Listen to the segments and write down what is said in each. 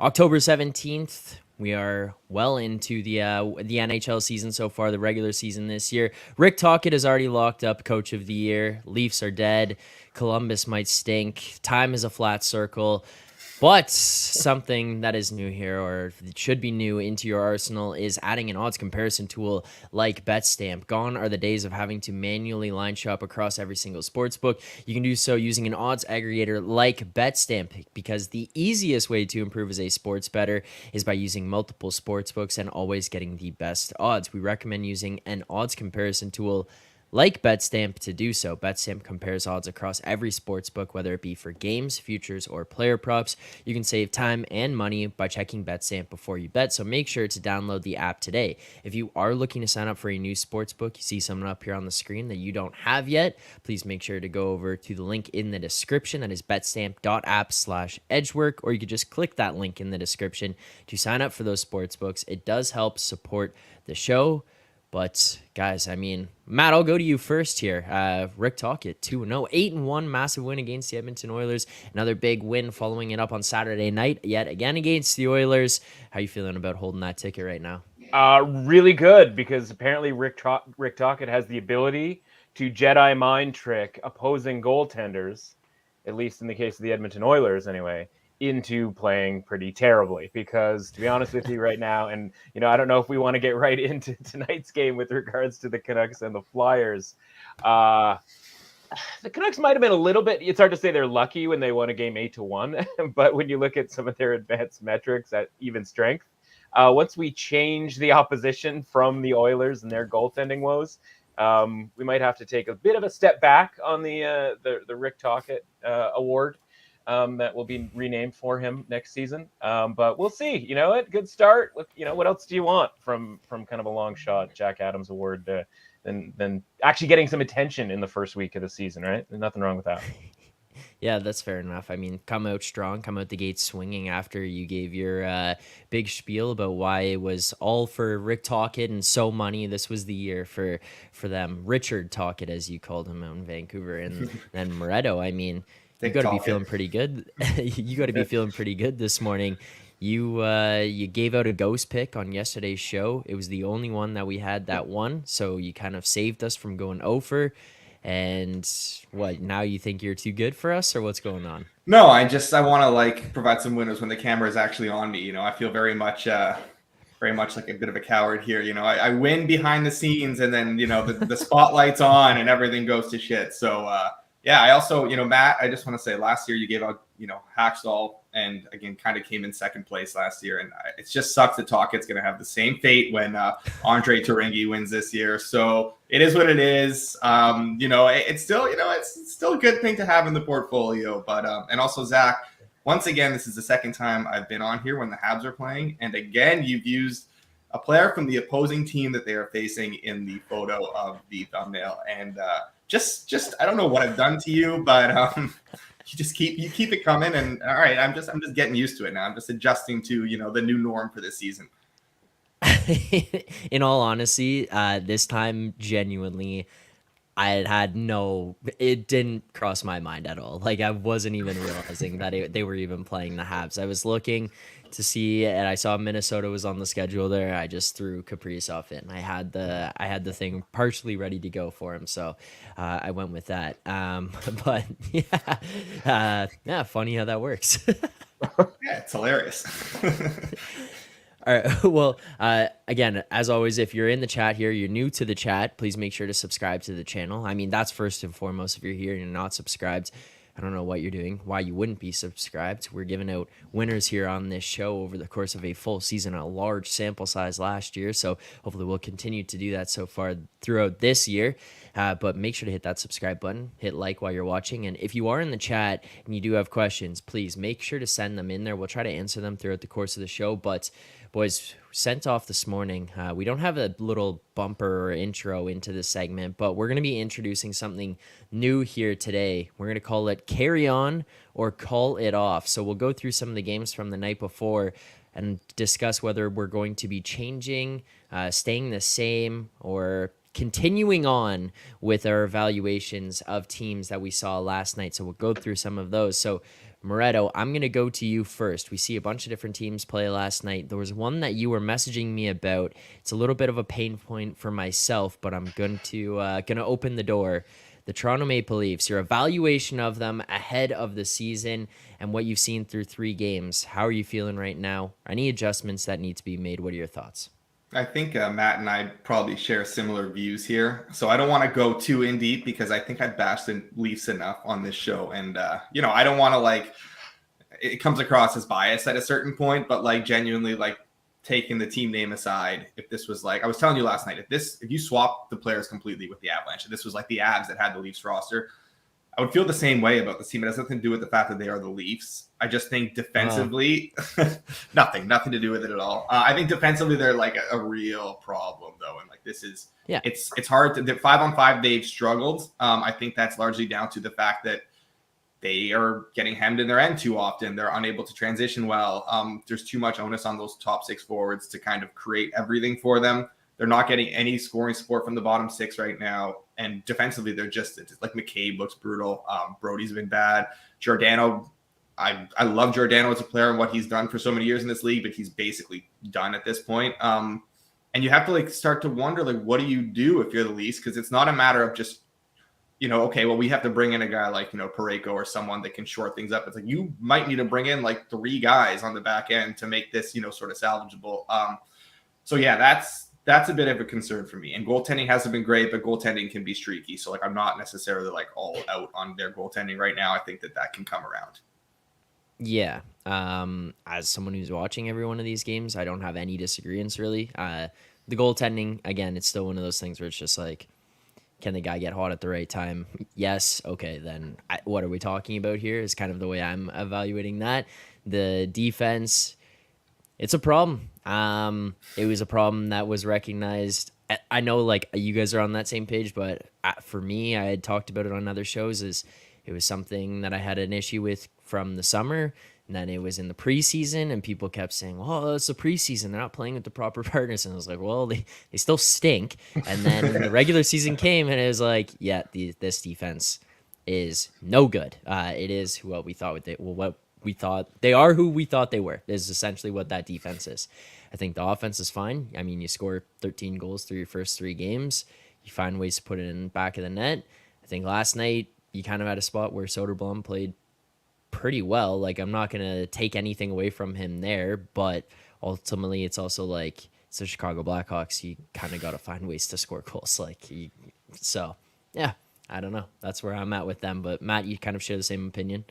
October 17th. We are well into the NHL season so far, the regular season this year. Rick Tocchet is already locked up Coach of the Year. Leafs are dead. Columbus might stink. Time is a flat circle. But something that is new here, or should be new into your arsenal, is adding an odds comparison tool like BetStamp. Gone are the days of having to manually line shop across every single sports book. You can do so using an odds aggregator like BetStamp, because the easiest way to improve as a sports bettor is by using multiple sports books and always getting the best odds. We recommend using an odds comparison tool like BetStamp to do so. BetStamp compares odds across every sports book, whether it be for games, futures, or player props. You can save time and money by checking BetStamp before you bet, so make sure to download the app today. If you are looking to sign up for a new sports book, you see something up here on the screen that you don't have yet, please make sure to go over to the link in the description. That is betstamp.app/edgework, or you could just click that link in the description to sign up for those sports books. It does help support the show. But, guys, I mean, Matt, I'll go to you first here. Rick Tocchet, 2-0, 8-1, massive win against the Edmonton Oilers. Another big win following it up on Saturday night, yet again against the Oilers. How you feeling about holding that ticket right now? Really good, because apparently Rick Tocchet has the ability to Jedi mind trick opposing goaltenders, at least in the case of the Edmonton Oilers anyway, into playing pretty terribly. Because, to be honest with you right now, and I don't know if we want to get right into tonight's game with regards to the Canucks and the Flyers. The Canucks might have been a little bit, it's hard to say they're lucky when they won a game 8-1, but when you look at some of their advanced metrics at even strength, once we change the opposition from the Oilers and their goaltending woes, we might have to take a bit of a step back on the Rick Tocchet award. That will be renamed for him next season. But we'll see. Good start. What else do you want from kind of a long shot Jack Adams award than actually getting some attention in the first week of the season, right? There's nothing wrong with that. Yeah, that's fair enough. I mean, come out strong, come out the gate swinging after you gave your big spiel about why it was all for Rick Tocchet and so money. This was the year for them. Richard Tocchet, as you called him out in Vancouver, and then Moretto. I mean, you got to be feeling pretty good. You got to be feeling pretty good this morning. You gave out a ghost pick on yesterday's show. It was the only one that we had that won, so you kind of saved us from going over. And what, now you think you're too good for us, or what's going on? No, I want to provide some winners when the camera is actually on me. I feel very much like a bit of a coward here. I win behind the scenes, and then the spotlight's on and everything goes to shit. So yeah, I also Matt, I just want to say last year you gave out Hackstall, and again kind of came in second place last year, and it just sucks that Tocchet's going to have the same fate when Andre Turingi wins this year. So it is what it is. It's still it's still a good thing to have in the portfolio. But and also Zach, once again, this is the second time I've been on here when the Habs are playing, and again you've used a player from the opposing team that they are facing in the photo of the thumbnail, and just I don't know what I've done to you, but you keep it coming, and all right, I'm just getting used to it now. I'm just adjusting to the new norm for this season. In all honesty, this time genuinely, it didn't cross my mind at all. Like, I wasn't even realizing that they were even playing the Habs. I was looking to see, and I saw Minnesota was on the schedule there. I just threw Kaprizov in. I had the thing partially ready to go for him, so I went with that. But yeah, funny how that works. Yeah, it's hilarious. All right. Well, again, as always, if you're in the chat here, you're new to the chat, please make sure to subscribe to the channel. I mean, that's first and foremost. If you're here and you're not subscribed, I don't know what you're doing, why you wouldn't be subscribed. We're giving out winners here on this show over the course of a full season, a large sample size last year. So hopefully we'll continue to do that so far throughout this year. But make sure to hit that subscribe button, hit like while you're watching. And if you are in the chat and you do have questions, please make sure to send them in there. We'll try to answer them throughout the course of the show. But boys, sent off this morning. We don't have a little bumper or intro into this segment, but we're going to be introducing something new here today. We're going to call it Carry On or Call It Off. So we'll go through some of the games from the night before and discuss whether we're going to be changing, staying the same, or continuing on with our evaluations of teams that we saw last night. So we'll go through some of those. So Moretto, I'm going to go to you first. We see a bunch of different teams play last night. There was one that you were messaging me about. It's a little bit of a pain point for myself, but I'm going to open the door. The Toronto Maple Leafs, your evaluation of them ahead of the season and what you've seen through 3 games. How are you feeling right now? Any adjustments that need to be made? What are your thoughts? I think Matt and I probably share similar views here. So I don't want to go too in deep because I think I've bashed the Leafs enough on this show. And, I don't want to it comes across as bias at a certain point, but genuinely taking the team name aside, if this was I was telling you last night, if you swap the players completely with the Avalanche, if this was the Avs that had the Leafs roster, I would feel the same way about this team. It has nothing to do with the fact that they are the Leafs. I just think defensively, nothing to do with it at all. I think defensively they're a real problem though, and this is it's hard to. The 5-on-5 they've struggled. I think that's largely down to the fact that they are getting hemmed in their end too often. They're unable to transition well. There's too much onus on those top 6 forwards to kind of create everything for them. They're not getting any scoring support from the bottom 6 right now. And defensively, they're just McCabe looks brutal. Brody's been bad. Giordano, I love Giordano as a player and what he's done for so many years in this league, but he's basically done at this point. And you have to start to wonder, what do you do if you're the Leafs? Because it's not a matter of just, okay, well, we have to bring in a guy Parayko or someone that can shore things up. It's you might need to bring in 3 guys on the back end to make this, sort of salvageable. So yeah, that's a bit of a concern for me. And goaltending hasn't been great, but goaltending can be streaky. So I'm not necessarily all out on their goaltending right now. I think that can come around. Yeah. As someone who's watching every one of these games, I don't have any disagreements really. The goaltending, again, it's still one of those things where it's just can the guy get hot at the right time? Yes. Okay. Then what are we talking about here is kind of the way I'm evaluating that. The defense, it's a problem. It was a problem that was recognized. I know you guys are on that same page, but for me, I had talked about it on other shows. It was something that I had an issue with from the summer. And then it was in the preseason, and people kept saying, well, it's the preseason. They're not playing with the proper partners. And I was like, well, they still stink. And then the regular season came, and it was this defense is no good. It is what we thought they are who we thought they were, is essentially what that defense is. I think the offense is fine. I mean, you score 13 goals through your first 3 games. You find ways to put it in the back of the net. I think last night you kind of had a spot where Soderblom played pretty well. I'm not going to take anything away from him there, but ultimately it's also it's the Chicago Blackhawks. You kind of got to find ways to score goals. So yeah, I don't know. That's where I'm at with them. But Matt, you kind of share the same opinion.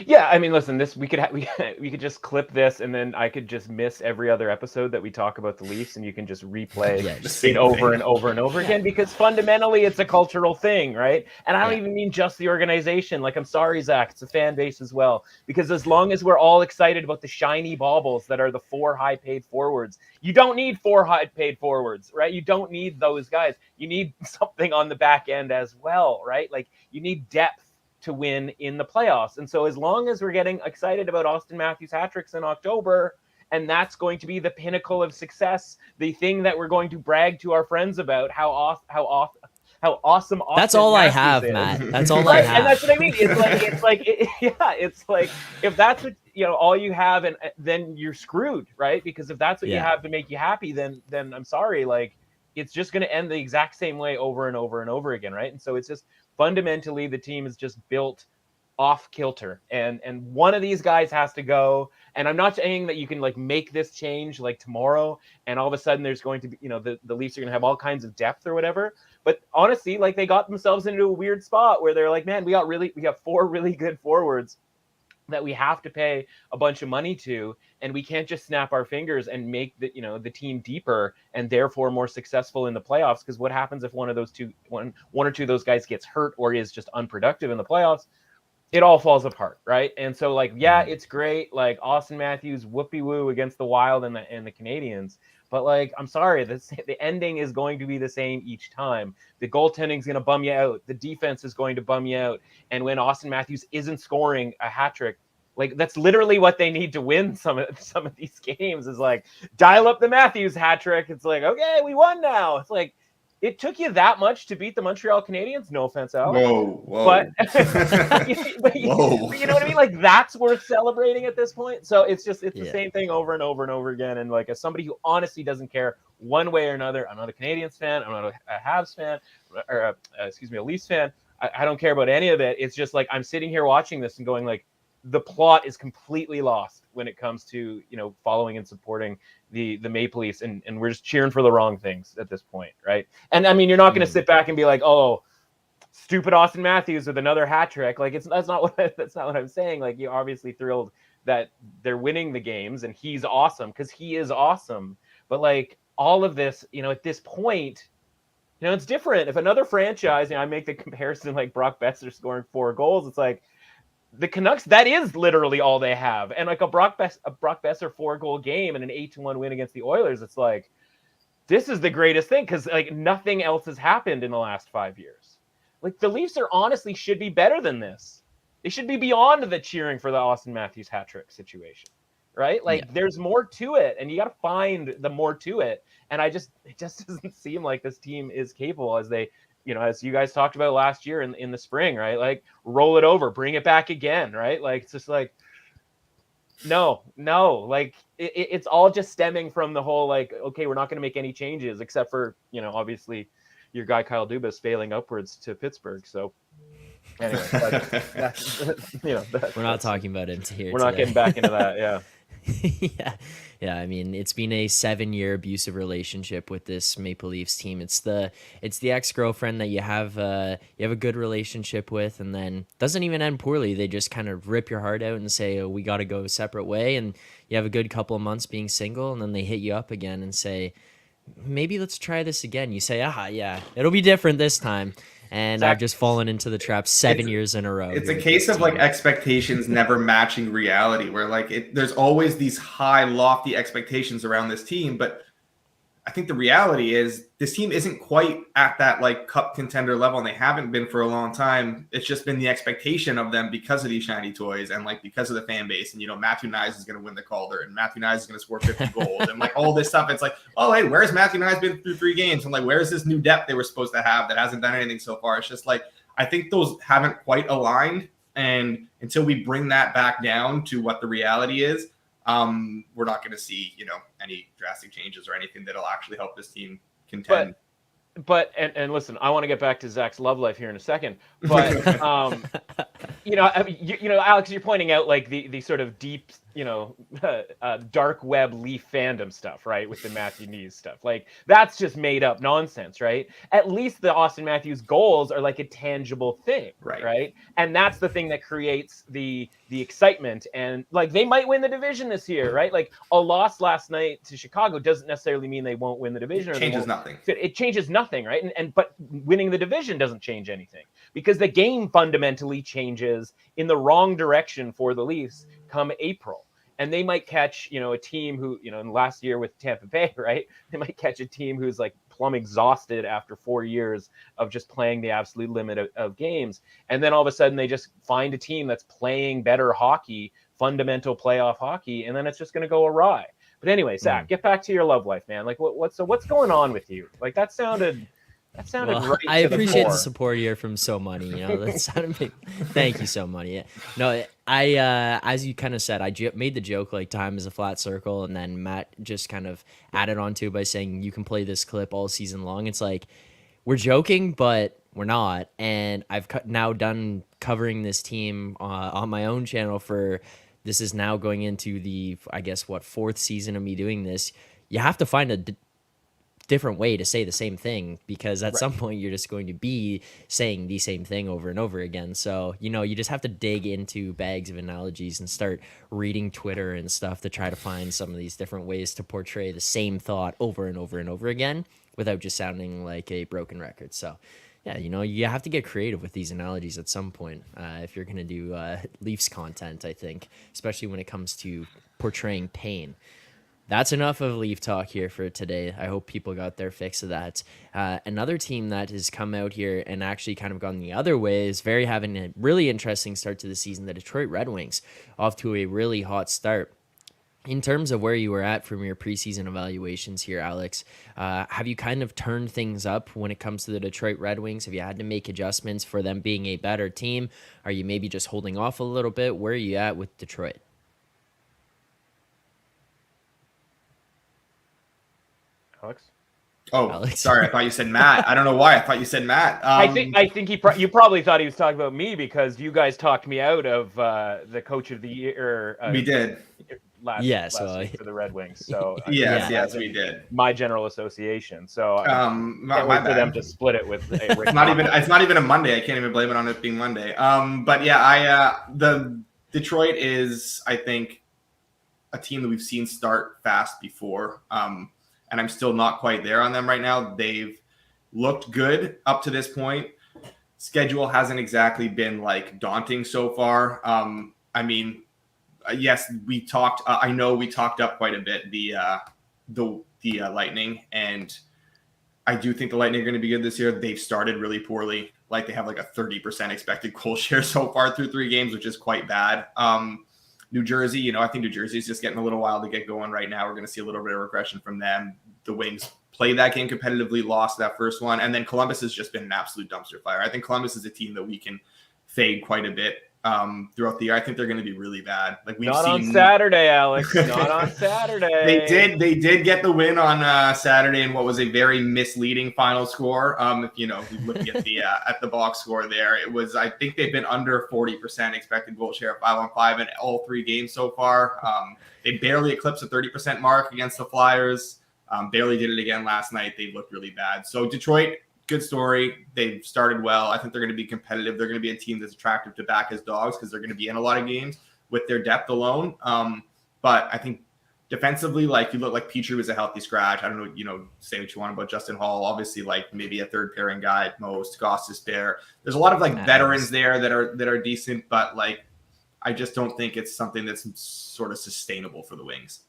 Yeah, I mean, listen, we could just clip this, and then I could just miss every other episode that we talk about the Leafs, and you can just replay it over and over and over again, because fundamentally it's a cultural thing, right? And I don't even mean just the organization. I'm sorry, Zach, it's a fan base as well, because as long as we're all excited about the shiny baubles that are the 4 high-paid forwards, you don't need 4 high-paid forwards, right? You don't need those guys. You need something on the back end as well, right? You need depth to win in the playoffs. And so as long as we're getting excited about Austin Matthews hat tricks in October, and that's going to be the pinnacle of success, the thing that we're going to brag to our friends about, how awesome Austin That's all Matthews I have, is. Matt. That's all I have. And that's what I mean. It's if that's what all you have, and then you're screwed, right? Because if that's what you have to make you happy, then I'm sorry, it's just going to end the exact same way over and over and over again, right? And so it's just fundamentally the team is just built off kilter, and one of these guys has to go. And I'm not saying that you can make this change tomorrow, and all of a sudden there's going to be the Leafs are going to have all kinds of depth or whatever. But honestly, they got themselves into a weird spot where they're man, we have 4 really good forwards that we have to pay a bunch of money to, and we can't just snap our fingers and make the team deeper and therefore more successful in the playoffs. Because what happens if one or two of those guys gets hurt or is just unproductive in the playoffs? It all falls apart, right? And so it's great, Austin Matthews whoopee woo against the Wild and the Canadians, but I'm sorry, the ending is going to be the same each time. The goaltending is going to bum you out. The defense is going to bum you out. And when Austin Matthews isn't scoring a hat trick, that's literally what they need to win some of these games, is dial up the Matthews hat trick. It's okay, we won now. It's it took you that much to beat the Montreal Canadiens. No offense, Alex. Whoa. But, Whoa. you know what I mean? Like, that's worth celebrating at this point. So it's the Yeah. same thing over and over and over again. And like, as somebody who honestly doesn't care one way or another, I'm not a Canadiens fan, I'm not a Habs fan, or a Leafs fan. I don't care about any of it. It's just like, I'm sitting here watching this and going like, the plot is completely lost when it comes to, you know, following and supporting the Maple Leafs, and we're just cheering for the wrong things at this point, right? And I mean, you're not going to sit back and be like, oh, stupid Austin Matthews with another hat trick. Like, that's not what I'm saying. Like, you're obviously thrilled that they're winning the games and he's awesome, because he is awesome. But like, all of this, you know, at this point, you know, it's different. If another franchise, you know, I make the comparison like Brock Besser scoring 4 goals, it's like, the Canucks, that is literally all they have. And like a Brock Besser 4-goal game and an 8-1 win against the Oilers, it's like, this is the greatest thing, because like nothing else has happened in the last 5 years. Like, the Leafs honestly should be better than this. They should be beyond the cheering for the Austin Matthews hat trick situation, right? Like, there's more to it, and you got to find the more to it. And it just doesn't seem like this team is capable, as they, you know, as you guys talked about last year in the spring, right? Like, roll it over, bring it back again, right? Like, it's just like, no, like it's all just stemming from the whole, like, okay, we're not going to make any changes except for, you know, obviously your guy Kyle Dubas failing upwards to Pittsburgh. So anyway, that's you know, We're not talking about it here. We're not getting back into that. Yeah. Yeah. I mean, it's been a 7-year abusive relationship with this Maple Leafs team. It's the ex-girlfriend that you have a good relationship with, and then doesn't even end poorly. They just kind of rip your heart out and say, oh, we got to go a separate way. And you have a good couple of months being single, and then they hit you up again and say, maybe let's try this again. You say, yeah, it'll be different this time. And I've just fallen into the trap 7 years in a row. It's a case of like expectations never matching reality, where like there's always these high, lofty expectations around this team. But I think the reality is this team isn't quite at that like cup contender level, and they haven't been for a long time. It's just been the expectation of them because of these shiny toys and like because of the fan base. And, you know, Matthew Nyes is going to win the Calder, and Matthew Nyes is going to score 50 goals and like all this stuff. It's like, oh, hey, where's Matthew Nyes been through 3 games? And like, where's this new depth they were supposed to have that hasn't done anything so far? It's just like, I think those haven't quite aligned. And until we bring that back down to what the reality is, we're not going to see, you know, any drastic changes or anything that'll actually help this team contend. But listen, I want to get back to Zach's love life here in a second. But you know, I mean, you know, Alex, you're pointing out like the sort of deep, you know, dark web Leaf fandom stuff, right? With the Matthew Nyes stuff, like that's just made up nonsense, right? At least the Austin Matthews goals are like a tangible thing, right? And that's the thing that creates the excitement. And like, they might win the division this year, right? Like, a loss last night to Chicago doesn't necessarily mean they won't win the division. It changes nothing. It changes nothing, right? But winning the division doesn't change anything, because the game fundamentally changes in the wrong direction for the Leafs come April. And they might catch, you know, a team who, you know, in last year with Tampa Bay, right? They might catch a team who's like plumb exhausted after 4 years of just playing the absolute limit of games. And then all of a sudden they just find a team that's playing better hockey, fundamental playoff hockey, and then it's just going to go awry. But anyway, Zach, get back to your love life, man. Like, what's going on with you? Like, that sounded well, right. I appreciate the support here from So Money. You know, that sounded big. Thank you, So Money. Yeah. No, I as you kind of said, I made the joke like time is a flat circle, and then Matt just kind of added on to it by saying you can play this clip all season long. It's like, we're joking, but we're not. And I've now done covering this team on my own channel for. This is now going into the, I guess, 4th season of me doing this. You have to find a different way to say the same thing, because at some point you're just going to be saying the same thing over and over again. So, you know, you just have to dig into bags of analogies and start reading Twitter and stuff to try to find some of these different ways to portray the same thought over and over and over again without just sounding like a broken record. So, yeah, you know, you have to get creative with these analogies at some point if you're going to do Leafs content, I think, especially when it comes to portraying pain. That's enough of Leaf talk here for today. I hope people got their fix of that. Another team that has come out here and actually kind of gone the other way is having a really interesting start to the season. The Detroit Red Wings, off to a really hot start. In terms of where you were at from your preseason evaluations here, Alex, have you kind of turned things up when it comes to the Detroit Red Wings? Have you had to make adjustments for them being a better team? Are you maybe just holding off a little bit? Where are you at with Detroit? Alex? Oh, Alex? sorry. I thought you said Matt. I don't know why. I thought you said Matt. I think you probably thought he was talking about me because you guys talked me out of the coach of the year. We did. Last week for the Red Wings. So yes, we did. My general association. So my wait for bad. them to split it with. It's not even a Monday. I can't even blame it on it being Monday. But yeah, the Detroit is, I think, a team that we've seen start fast before. And I'm still not quite there on them right now. They've looked good up to this point. Schedule hasn't exactly been like daunting so far. I mean, yes, we talked. I know we talked up quite a bit the Lightning, and I do think the Lightning are going to be good this year. They've started really poorly. Like they have like a 30% expected goal share so far through 3 games, which is quite bad. New Jersey, I think New Jersey is just getting a little while to get going right now. We're going to see a little bit of regression from them. The Wings played that game competitively, lost that first one. And then Columbus has just been an absolute dumpster fire. I think Columbus is a team that we can fade quite a bit throughout the year. I think they're going to be really bad. Like we've not seen on Saturday, Alex. Not on Saturday. They did get the win on Saturday in what was a very misleading final score. If looking at the box score there, it was, I think they've been under 40% expected goal share 5-on-5 in all 3 games so far. They barely eclipsed the 30% mark against the Flyers. Barely did it again last night. They looked really bad. So Detroit, good story. They've started well. I think they're going to be competitive. They're going to be a team that's attractive to back as dogs because they're going to be in a lot of games with their depth alone. But I think defensively, like you look like Petrie was a healthy scratch. I don't know, say what you want about Justin Hall. Obviously, like maybe a third pairing guy at most. Goss is there. There's a lot of like veterans there that are decent, but like I just don't think it's something that's sort of sustainable for the Wings.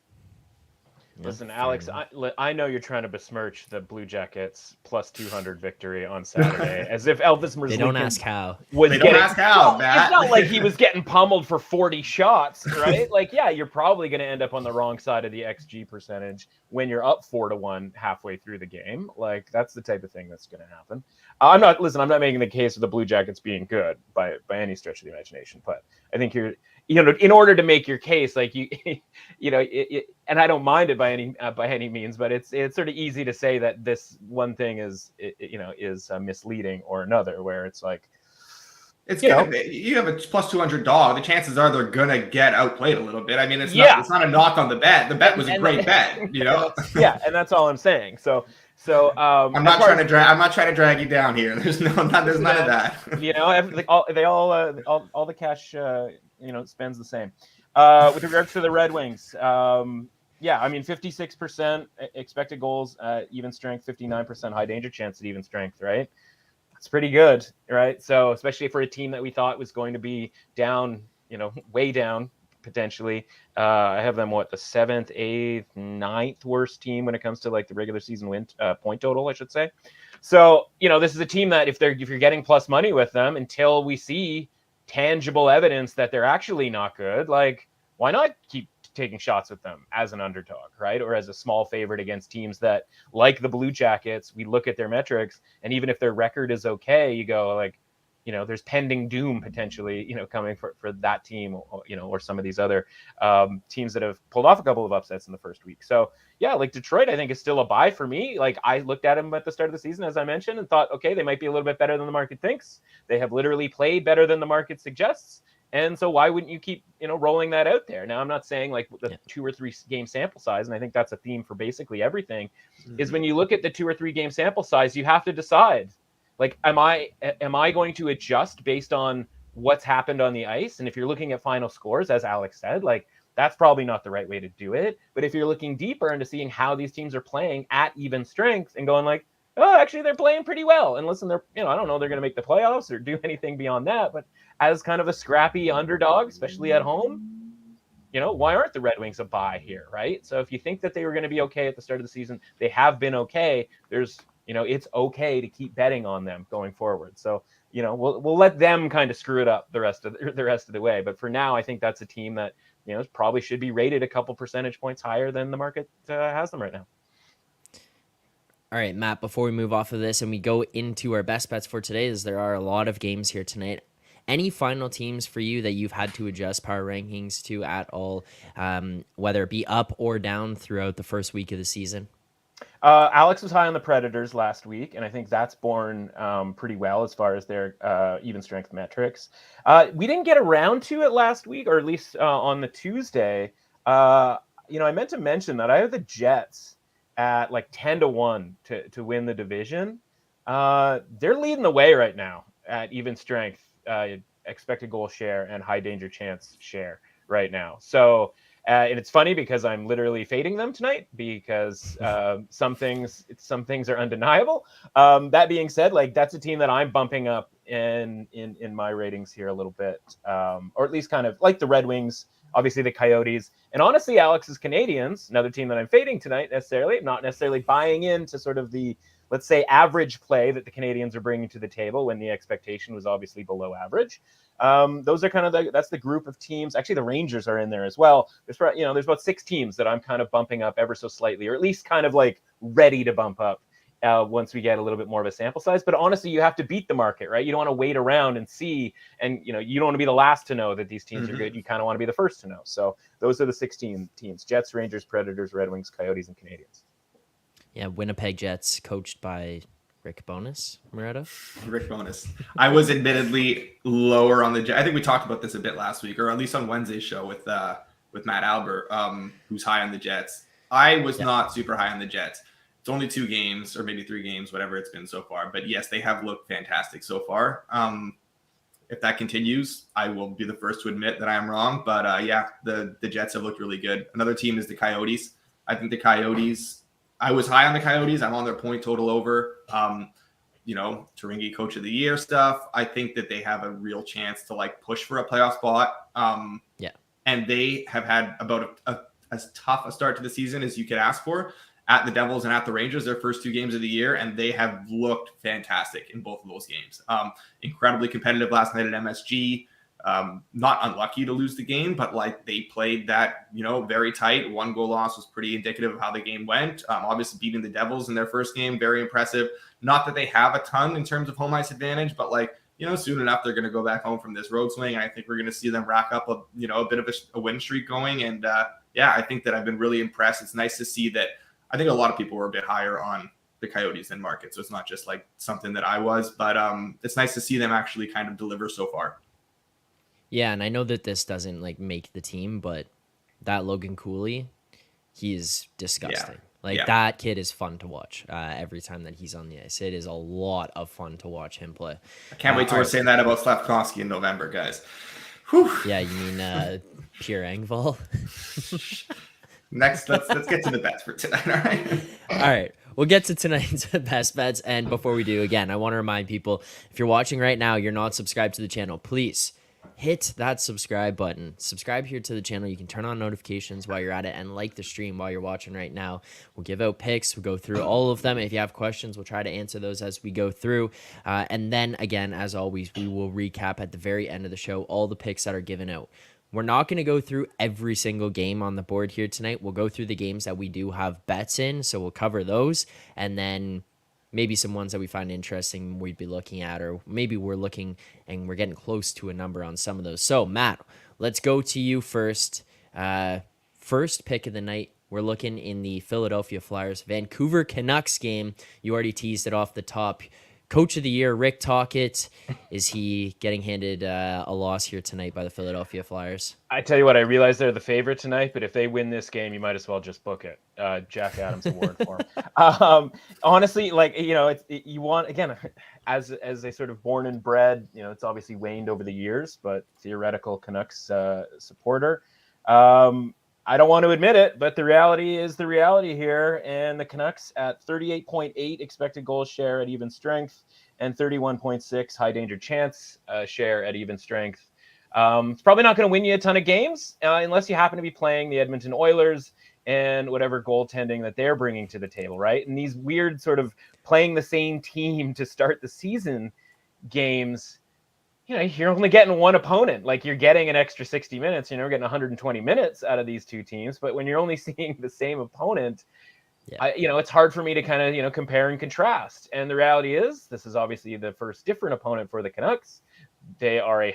Listen, Alex, I know you're trying to besmirch the Blue Jackets plus 200 victory on Saturday, as if Elvis Merzlikins. They don't ask how. They don't ask how, Matt. It's not like he was getting pummeled for 40 shots, right? Like, yeah, you're probably going to end up on the wrong side of the XG percentage when you're up 4-1 halfway through the game. Like, that's the type of thing that's going to happen. I'm not making the case of the Blue Jackets being good by any stretch of the imagination, but I think in order to make your case, like and I don't mind it by any means, but it's sort of easy to say that this one thing is misleading or another, where it's like you have a plus 200 dog. The chances are they're gonna get outplayed a little bit. I mean, it's not a knock on the bet. The bet was a great bet, and that's all I'm saying. So I'm not trying to drag you down here. There's none of that. All the cash spends the same. With regards to the Red Wings, 56% expected goals, even strength, 59% high danger chance at even strength, right? That's pretty good, right? So especially for a team that we thought was going to be down, way down potentially. I have them the 7th, 8th, 9th worst team when it comes to like the regular season win point total, I should say. So this is a team that if you're getting plus money with them until we see tangible evidence that they're actually not good, like why not keep taking shots with them as an underdog, right? Or as a small favorite against teams that, like the Blue Jackets, we look at their metrics, and even if their record is okay, you go like, there's pending doom potentially, coming for that team, or some of these other teams that have pulled off a couple of upsets in the first week. So yeah, like Detroit, I think is still a buy for me. Like I looked at them at the start of the season, as I mentioned, and thought, okay, they might be a little bit better than the market thinks. They have literally played better than the market suggests. And so why wouldn't you keep, rolling that out there? Now, I'm not saying like the 2 or 3 game sample size, and I think that's a theme for basically everything, is when you look at the 2 or 3 game sample size, you have to decide, like, am I going to adjust based on what's happened on the ice? And if you're looking at final scores, as Alex said, like, that's probably not the right way to do it. But if you're looking deeper into seeing how these teams are playing at even strength and going like, oh, actually, they're playing pretty well. And listen, they're, I don't know, they're going to make the playoffs or do anything beyond that. But as kind of a scrappy underdog, especially at home, why aren't the Red Wings a buy here, right? So if you think that they were going to be okay at the start of the season, they have been okay. There's, it's okay to keep betting on them going forward. So, we'll let them kind of screw it up the rest of the way. But for now, I think that's a team that probably should be rated a couple percentage points higher than the market has them right now. All right, Matt, before we move off of this and we go into our best bets for today, as there are a lot of games here tonight, any final teams for you that you've had to adjust power rankings to at all, whether it be up or down throughout the first week of the season? Alex was high on the Predators last week, and I think that's borne pretty well as far as their even strength metrics. We didn't get around to it last week, or at least on the Tuesday. I meant to mention that I have the Jets at like 10-1 to win the division. They're leading the way right now at even strength, expected goal share, and high danger chance share right now. So, and it's funny because I'm literally fading them tonight because some things are undeniable. That being said, like that's a team that I'm bumping up in my ratings here a little bit, or at least kind of like the Red Wings, obviously the Coyotes, and honestly Alex's Canadians, another team that I'm fading tonight necessarily, not necessarily buying into sort of the, let's say, average play that the Canadians are bringing to the table when the expectation was obviously below average. Those are kind of that's the group of teams. Actually, the Rangers are in there as well. There's about 6 teams that I'm kind of bumping up ever so slightly, or at least kind of like ready to bump up once we get a little bit more of a sample size. But honestly, you have to beat the market, right? You don't want to wait around and see, and you don't want to be the last to know that these teams are good. You kind of want to be the first to know. So those are the 16 teams: Jets, Rangers, Predators, Red Wings, Coyotes, and Canadians. Yeah, Winnipeg Jets, coached by Rick Moretto. Rick Bonus. I was admittedly lower on the Jets. I think we talked about this a bit last week, or at least on Wednesday's show with Matt Alber, who's high on the Jets. I was not super high on the Jets. It's only 2 games or maybe 3 games, whatever it's been so far. But yes, they have looked fantastic so far. If that continues, I will be the first to admit that I am wrong. But the Jets have looked really good. Another team is the Coyotes. I think the Coyotes, I was high on the Coyotes. I'm on their point total over. Turingi Coach of the Year stuff. I think that they have a real chance to like push for a playoff spot. And they have had about as tough a start to the season as you could ask for at the Devils and at the Rangers, their first 2 games of the year, and they have looked fantastic in both of those games. Incredibly competitive last night at MSG. Not unlucky to lose the game, but like they played that, very tight. 1 goal loss was pretty indicative of how the game went. Obviously beating the Devils in their first game, very impressive. Not that they have a ton in terms of home ice advantage, but soon enough they're going to go back home from this road swing. I think we're going to see them rack up a bit of a win streak going. And I think that I've been really impressed. It's nice to see that. I think a lot of people were a bit higher on the Coyotes than market, so it's not just like something that I was, but it's nice to see them actually kind of deliver so far. Yeah, and I know that this doesn't make the team, but that Logan Cooley, he is disgusting. That kid is fun to watch every time that he's on the ice. It is a lot of fun to watch him play. I can't wait till we're saying that about Slavkovsky in November, guys. Whew. Yeah, you mean Pierre Engvall? Next, let's get to the bets for tonight, all right? All right. We'll get to tonight's best bets. And before we do, again, I want to remind people, if you're watching right now, you're not subscribed to the channel, please hit that subscribe button. Subscribe here to the channel. You can turn on notifications while you're at it and like the stream while you're watching right now. We'll give out picks. We'll go through all of them. If you have questions, we'll try to answer those as we go through. And then, again, as always, we will recap at the very end of the show all the picks that are given out. We're not going to go through every single game on the board here tonight. We'll go through the games that we do have bets in, so we'll cover those, and then maybe some ones that we find interesting we'd be looking at, or maybe we're looking and we're getting close to a number on some of those. So, Matt, let's go to you first. First pick of the night, we're looking in the Philadelphia Flyers Vancouver Canucks game. You already teased it off the top. Coach of the Year, Rick Tocchet. Is he getting handed a loss here tonight by the Philadelphia Flyers? I tell you what, I realize they're the favorite tonight, but if they win this game, you might as well just book it. Jack Adams Award for him. Honestly, you want, again, as a sort of born and bred, it's obviously waned over the years, but theoretical Canucks supporter. I don't want to admit it, but the reality is the reality here. And the Canucks at 38.8 expected goal share at even strength and 31.6 high danger chance share at even strength. It's probably not going to win you a ton of games unless you happen to be playing the Edmonton Oilers and whatever goaltending that they're bringing to the table, right? And these weird sort of playing the same team to start the season games, you're only getting one opponent. Like, you're getting an extra 60 minutes. You're getting 120 minutes out of these two teams. But when you're only seeing the same opponent, Yeah. it's hard for me to kind of, compare and contrast. And the reality is, this is obviously the first different opponent for the Canucks. They are a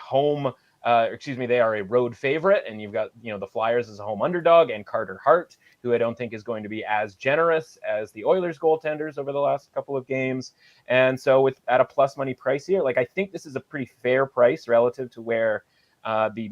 they are a road favorite, and you've got, the Flyers as a home underdog, and Carter Hart, who I don't think is going to be as generous as the Oilers goaltenders over the last couple of games. And so at a plus money price here, like, I think this is a pretty fair price relative to where the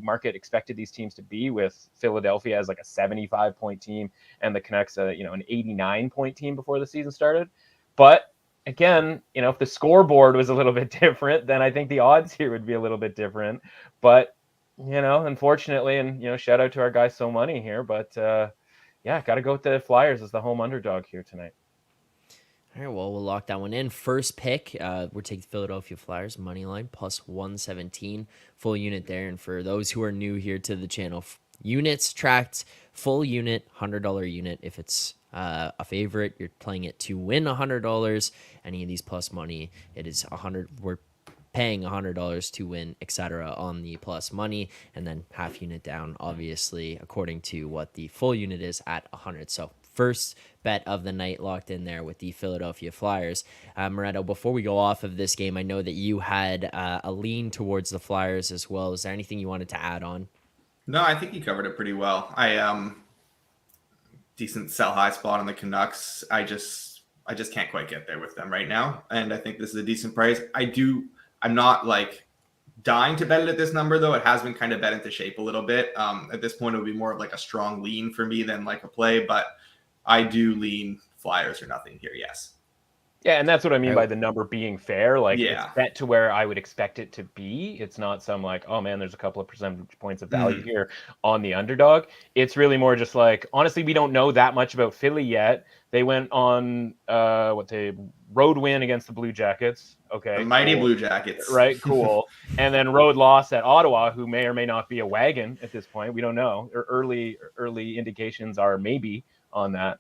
market expected these teams to be, with Philadelphia as like a 75-point team and the Canucks, an 89-point team before the season started. But again, if the scoreboard was a little bit different, then I think the odds here would be a little bit different. But, unfortunately, and, shout out to our guy So Money here, but got to go with the Flyers as the home underdog here tonight. All right, well, we'll lock that one in. First pick, we're taking Philadelphia Flyers money line plus 117, full unit there. And for those who are new here to the channel, units tracked, full unit, $100 unit. If it's a favorite, you're playing it to win $100. Any of these plus money, it is 100. We're paying $100 to win, etc. on the plus money, and then half unit down, obviously, according to what the full unit is at 100. So first bet of the night locked in there with the Philadelphia Flyers. Moretto, before we go off of this game, I know that you had a lean towards the Flyers as well. Is there anything you wanted to add on? No, I think you covered it pretty well. Decent sell high spot on the Canucks. I just can't quite get there with them right now, and I think this is a decent price. I'm not like dying to bet it at this number, though. It has been kind of bet into shape a little bit. At this point, it would be more of like a strong lean for me than like a play, but I do lean Flyers or nothing here. Yes. Yeah, and that's what I mean by the number being fair. Like, yeah, it's bet to where I would expect it to be. It's not some like, oh man, there's a couple of percentage points of value here on the underdog. It's really more just like, honestly, we don't know that much about Philly yet. They went on road win against the Blue Jackets. Okay, the mighty Blue Jackets. Right, cool. And then road loss at Ottawa, who may or may not be a wagon at this point. We don't know. Early indications are maybe on that.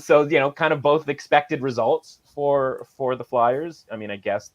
So, kind of both expected results for the Flyers. I mean, I guess,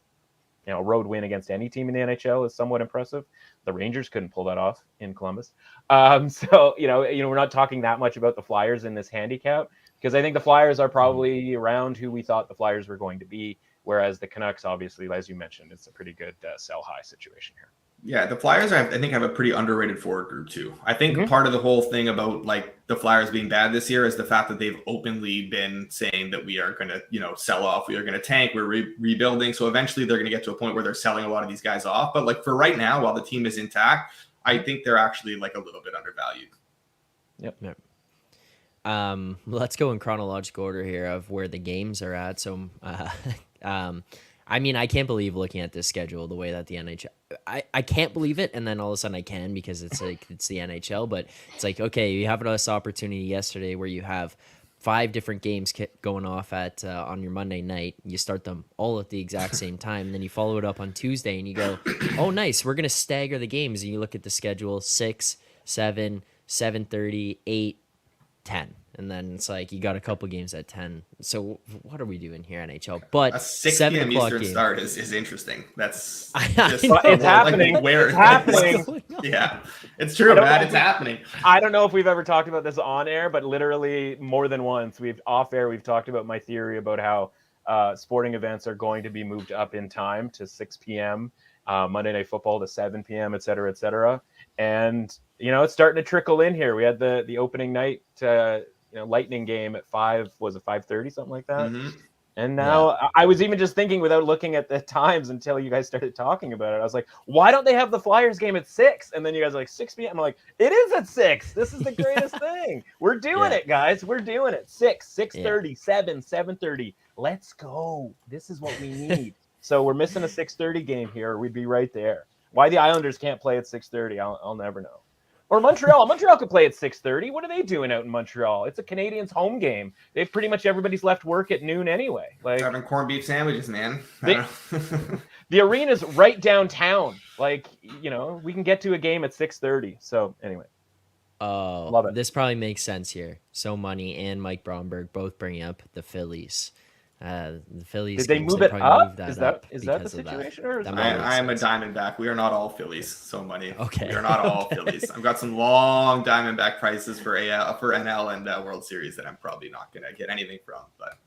a road win against any team in the NHL is somewhat impressive. The Rangers couldn't pull that off in Columbus. So, we're not talking that much about the Flyers in this handicap, because I think the Flyers are probably around who we thought the Flyers were going to be. Whereas the Canucks, obviously, as you mentioned, it's a pretty good sell high situation here. Yeah, the Flyers, I think, have a pretty underrated forward group, too. I think part of the whole thing about, like, the Flyers being bad this year is the fact that they've openly been saying that we are going to, sell off. We are going to tank. We're rebuilding. So eventually they're going to get to a point where they're selling a lot of these guys off. But, like, for right now, while the team is intact, I think they're actually, like, a little bit undervalued. Yep. Let's go in chronological order here of where the games are at. So, I mean, I can't believe looking at this schedule the way that the NHL. I can't believe it, and then all of a sudden I can, because it's like it's the NHL. But it's like, okay, you have this opportunity yesterday where you have 5 different games going off at on your Monday night. You start them all at the exact same time, and then you follow it up on Tuesday, and you go, oh, nice, we're gonna stagger the games, and you look at the schedule: 6, 7, 7:30, 8, 10. And then it's like you got a couple games at 10. So what are we doing here, NHL? But a 6 p.m. Eastern start is interesting. That's just, it's happening. Like where it's happening. Yeah, it's true, man. It's happening. I don't know if we've ever talked about this on air, but literally more than once, we've talked about my theory about how sporting events are going to be moved up in time to 6 p.m. Monday Night Football to 7 p.m., et cetera, et cetera. And it's starting to trickle in here. We had the opening night Lightning game at 5:30, something like that. And now I was even just thinking, without looking at the times until you guys started talking about it, I was like, why don't they have the Flyers game at 6? And then you guys are like, 6 p.m. I'm like, it is at 6. This is the greatest thing. We're doing it, guys. We're doing it. 6, 6:30, 7, 7:30. Let's go. This is what we need. So we're missing a 6:30 game here. We'd be right there. Why the Islanders can't play at 6:30, I'll never know. Or Montreal. Montreal could play at 6:30. What are they doing out in Montreal? It's a Canadiens home game. They've pretty much everybody's left work at noon anyway. Like, having corned beef sandwiches, man. The arena's right downtown. Like, we can get to a game at 6:30. So anyway. Oh, love it. This probably makes sense here. So Money and Mike Bromberg both bringing up the Phillies The Phillies Did they games, move they it probably up? moved that Is up that the because of that. situation, or is That it might make I am a sense. Diamondback. We are not all Phillies. So money. Okay. We are not all Okay. Phillies. I've got some long Diamondback prices for NL and World Series that I'm probably not gonna get anything from, but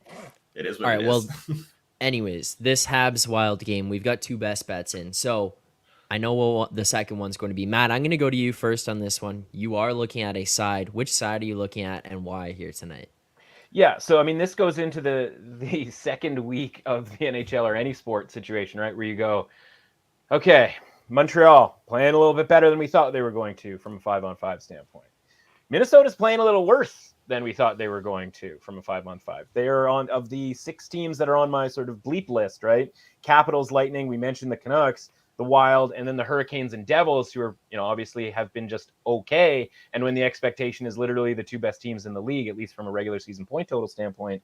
it is what All it right. is. Well, anyways, this Habs Wild game, we've got two best bets in. So I know what the second one's going to be. Matt, I'm going to go to you first on this one. You are looking at a side. Which side are you looking at, and why here tonight? Yeah, so I mean, this goes into the second week of the NHL or any sport situation, right? Where you go, okay, Montreal playing a little bit better than we thought they were going to from a 5-on-5 standpoint. Minnesota's playing a little worse than we thought they were going to from a 5-on-5. They are on, of the 6 teams that are on my sort of bleep list, right? Capitals, Lightning, we mentioned the Canucks, the Wild, and then the Hurricanes and Devils, who are, obviously have been just okay. And when the expectation is literally the 2 best teams in the league, at least from a regular season point total standpoint,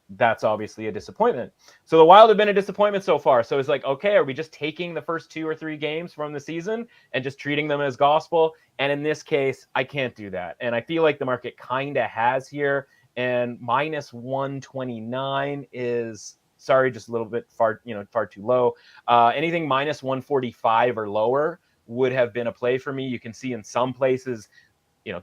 that's obviously a disappointment. So the Wild have been a disappointment so far. So it's like, okay, are we just taking the first 2 or 3 games from the season and just treating them as gospel? And in this case, I can't do that. And I feel like the market kind of has here. And minus 129 is, sorry, just a little bit far too low. Anything minus 145 or lower would have been a play for me. You can see in some places,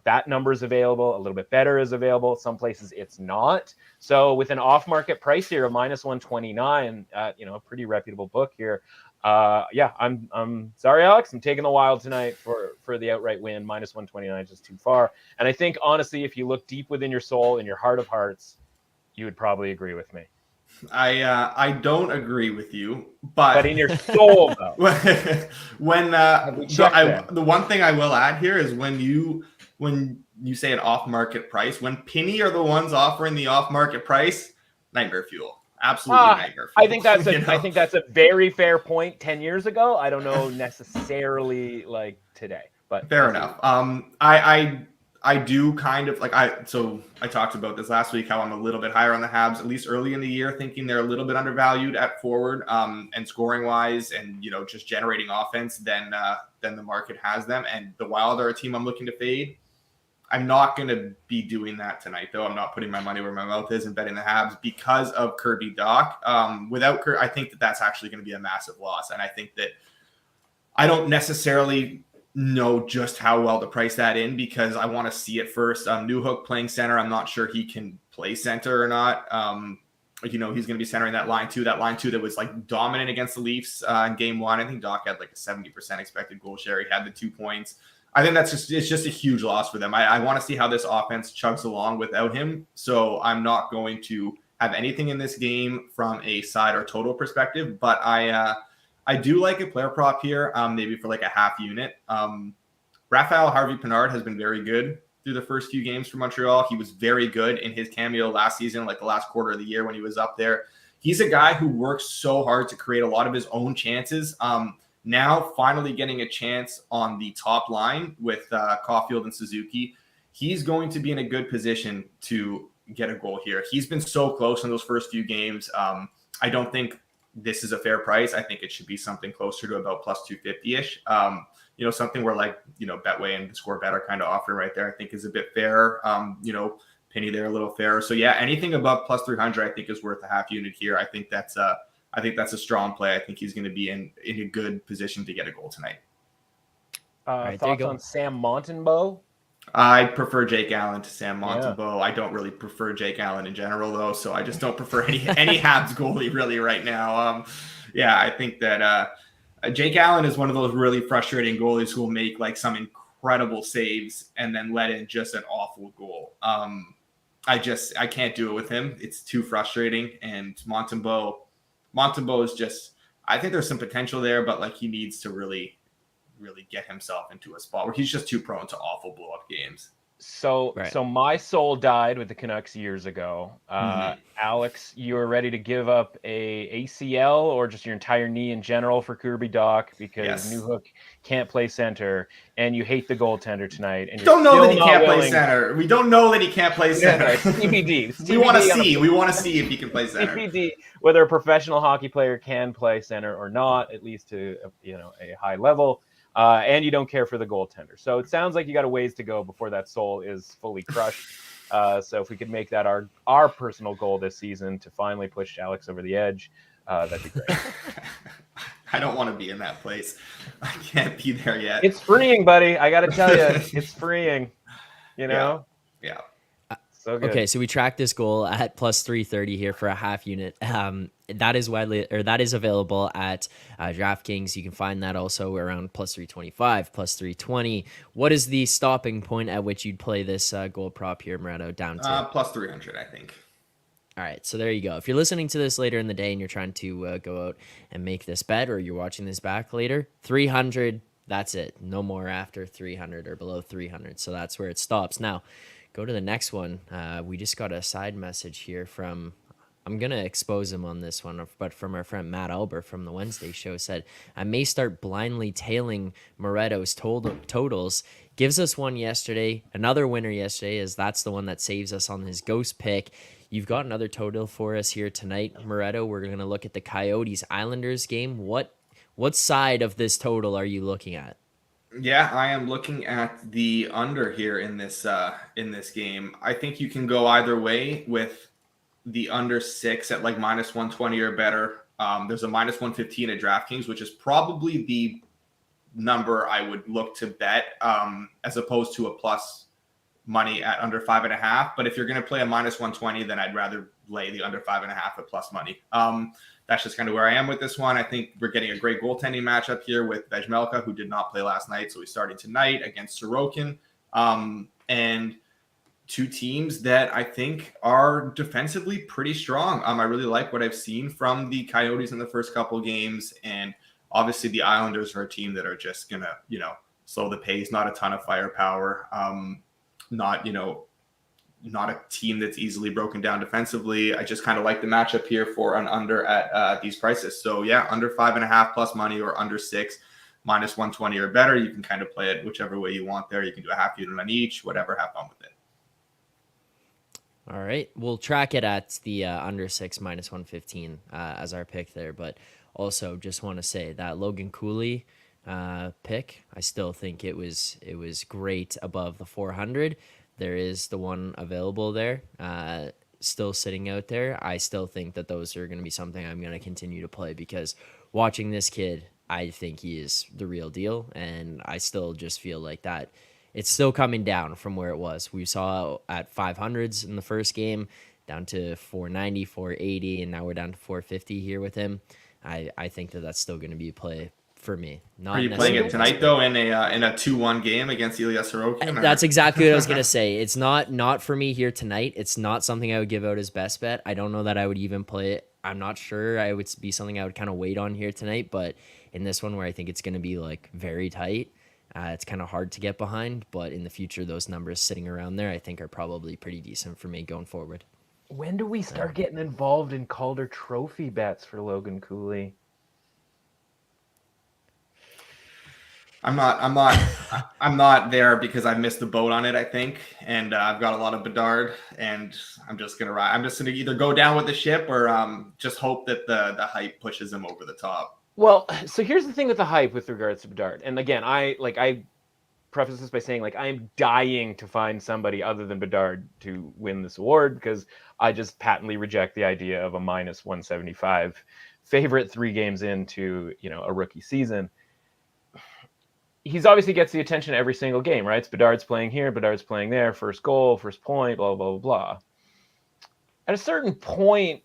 that number is available, a little bit better is available. Some places it's not. So with an off-market price here of minus 129, a pretty reputable book here. I'm sorry, Alex. I'm taking the Wild tonight for the outright win. Minus 129 is just too far. And I think, honestly, if you look deep within your soul, in your heart of hearts, you would probably agree with me. I don't agree with you, but in your soul, though. when the one thing I will add here is when you say an off-market price, when Penny are the ones offering the off-market price, nightmare fuel. Absolutely nightmare fuel. I think that's a very fair point 10 years ago. I don't know necessarily like today, but fair enough. I do kind of like I talked about this last week, how I'm a little bit higher on the Habs, at least early in the year, thinking they're a little bit undervalued at forward and scoring wise and just generating offense than the market has them. And the Wild are a team I'm looking to fade. I'm not going to be doing that tonight, though. I'm not putting my money where my mouth is and betting the Habs because of Kirby Dach. Without Kirby, I think that's actually going to be a massive loss. And I think that I don't necessarily know just how well to price that in because I want to see it first. Newhook playing center. I'm not sure he can play center or not. He's going to be centering that line two that was like dominant against the Leafs in game 1. I think Dach had like a 70% expected goal share. He had the 2 points. I think it's just a huge loss for them. I want to see how this offense chugs along without him. So I'm not going to have anything in this game from a side or total perspective, but I do like a player prop here, maybe for like a half unit. Raphael Harvey-Pinard has been very good through the first few games for Montreal. He was very good in his cameo last season, like the last quarter of the year when he was up there. He's a guy who works so hard to create a lot of his own chances. Now finally getting a chance on the top line with Caulfield and Suzuki. He's going to be in a good position to get a goal here. He's been so close in those first few games. I don't think this is a fair price. I think it should be something closer to about plus 250-ish. Something where like, Betway and Score Bet are kind of offering right there, I think is a bit fair. Penny there a little fairer. So yeah, anything above plus 300, I think is worth a half unit here. I think that's a strong play. I think he's going to be in a good position to get a goal tonight. Thoughts on Sam Montembeault? I prefer Jake Allen to Sam Montembeault. Yeah. I don't really prefer Jake Allen in general, though, so I just don't prefer any Habs goalie really right now. I think that Jake Allen is one of those really frustrating goalies who will make like some incredible saves and then let in just an awful goal. I can't do it with him. It's too frustrating. And Montembeault is just, I think there's some potential there, but like he needs to really get himself into a spot where he's just too prone to awful blow up games. So my soul died with the Canucks years ago. Alex, you were ready to give up a ACL or just your entire knee in general for Kirby Dach because Newhook can't play center, and you hate the goaltender tonight. And don't know that he can't play center. We don't know that he can't play center. TBD. We want to see. We want to see if he can play center. TBD. Whether a professional hockey player can play center or not, at least to a high level. And you don't care for the goaltender. So it sounds like you got a ways to go before that soul is fully crushed. So if we could make that our personal goal this season to finally push Alex over the edge, that'd be great. I don't want to be in that place. I can't be there yet. It's freeing, buddy. I got to tell you, it's freeing. You know? Yeah. So good. Okay, so we tracked this goal at plus 330 here for a half unit. That is available at DraftKings. You can find that also around plus 325, plus 320. What is the stopping point at which you'd play this goal prop here, Moretto, down to? Plus 300, I think. All right, so there you go. If you're listening to this later in the day and you're trying to go out and make this bet, or you're watching this back later, 300, that's it. No more after 300 or below 300. So that's where it stops. Now, go to the next one. We just got a side message here from, I'm going to expose him on this one, but from our friend Matt Alber from the Wednesday show, said, I may start blindly tailing Moretto's totals. Gives us one yesterday, another winner yesterday, as that's the one that saves us on his ghost pick. You've got another total for us here tonight, Moretto. We're going to look at the Coyotes Islanders game. What side of this total are you looking at? Yeah, I am looking at the under here in this game. I think you can go either way with the under 6 at like minus 120 or better. There's a minus 115 at DraftKings, which is probably the number I would look to bet as opposed to a plus money at under 5.5. But if you're going to play a minus 120, then I'd rather lay the under 5.5 at plus money. That's just kind of where I am with this one. I think we're getting a great goaltending matchup here with Vejmelka, who did not play last night, so he's starting tonight against Sorokin. And two teams that I think are defensively pretty strong. I really like what I've seen from the Coyotes in the first couple games, and obviously the Islanders are a team that are just gonna, slow the pace. Not a ton of firepower. Not a team that's easily broken down defensively. I just kind of like the matchup here for an under at these prices. So yeah, under 5.5 plus money or under 6 minus 120 or better. You can kind of play it whichever way you want there. You can do a half unit on each, whatever, have fun with it. All right. We'll track it at the under 6 minus 115 as our pick there. But also just want to say that Logan Cooley pick, I still think it was great above the 400. There is the one available there, still sitting out there. I still think that those are going to be something I'm going to continue to play because watching this kid, I think he is the real deal. And I still just feel like that it's still coming down from where it was. We saw at 500s in the first game, down to 490, 480, and now we're down to 450 here with him. I think that that's still going to be a play for me. Are you playing it tonight though in a 2-1 game against Ilya Sorokin? Or? That's exactly what I was gonna say. It's not for me here tonight. It's not something I would give out as best bet. I don't know that I would even play it. I'm not sure. I would be something I would kind of wait on here tonight. But in this one where I think it's gonna be like very tight, it's kind of hard to get behind. But in the future, those numbers sitting around there, I think are probably pretty decent for me going forward. When do we start getting involved in Calder Trophy bets for Logan Cooley? I'm not there because I missed the boat on it, I think, and I've got a lot of Bedard, and I'm just gonna either go down with the ship or just hope that the hype pushes him over the top. Well, so here's the thing with the hype with regards to Bedard, and again, I preface this by saying I'm dying to find somebody other than Bedard to win this award because I just patently reject the idea of a minus 175 favorite 3 games into a rookie season. He's obviously gets the attention every single game, right? It's Bedard's playing here, Bedard's playing there, first goal, first point, blah, blah, blah, blah. At a certain point,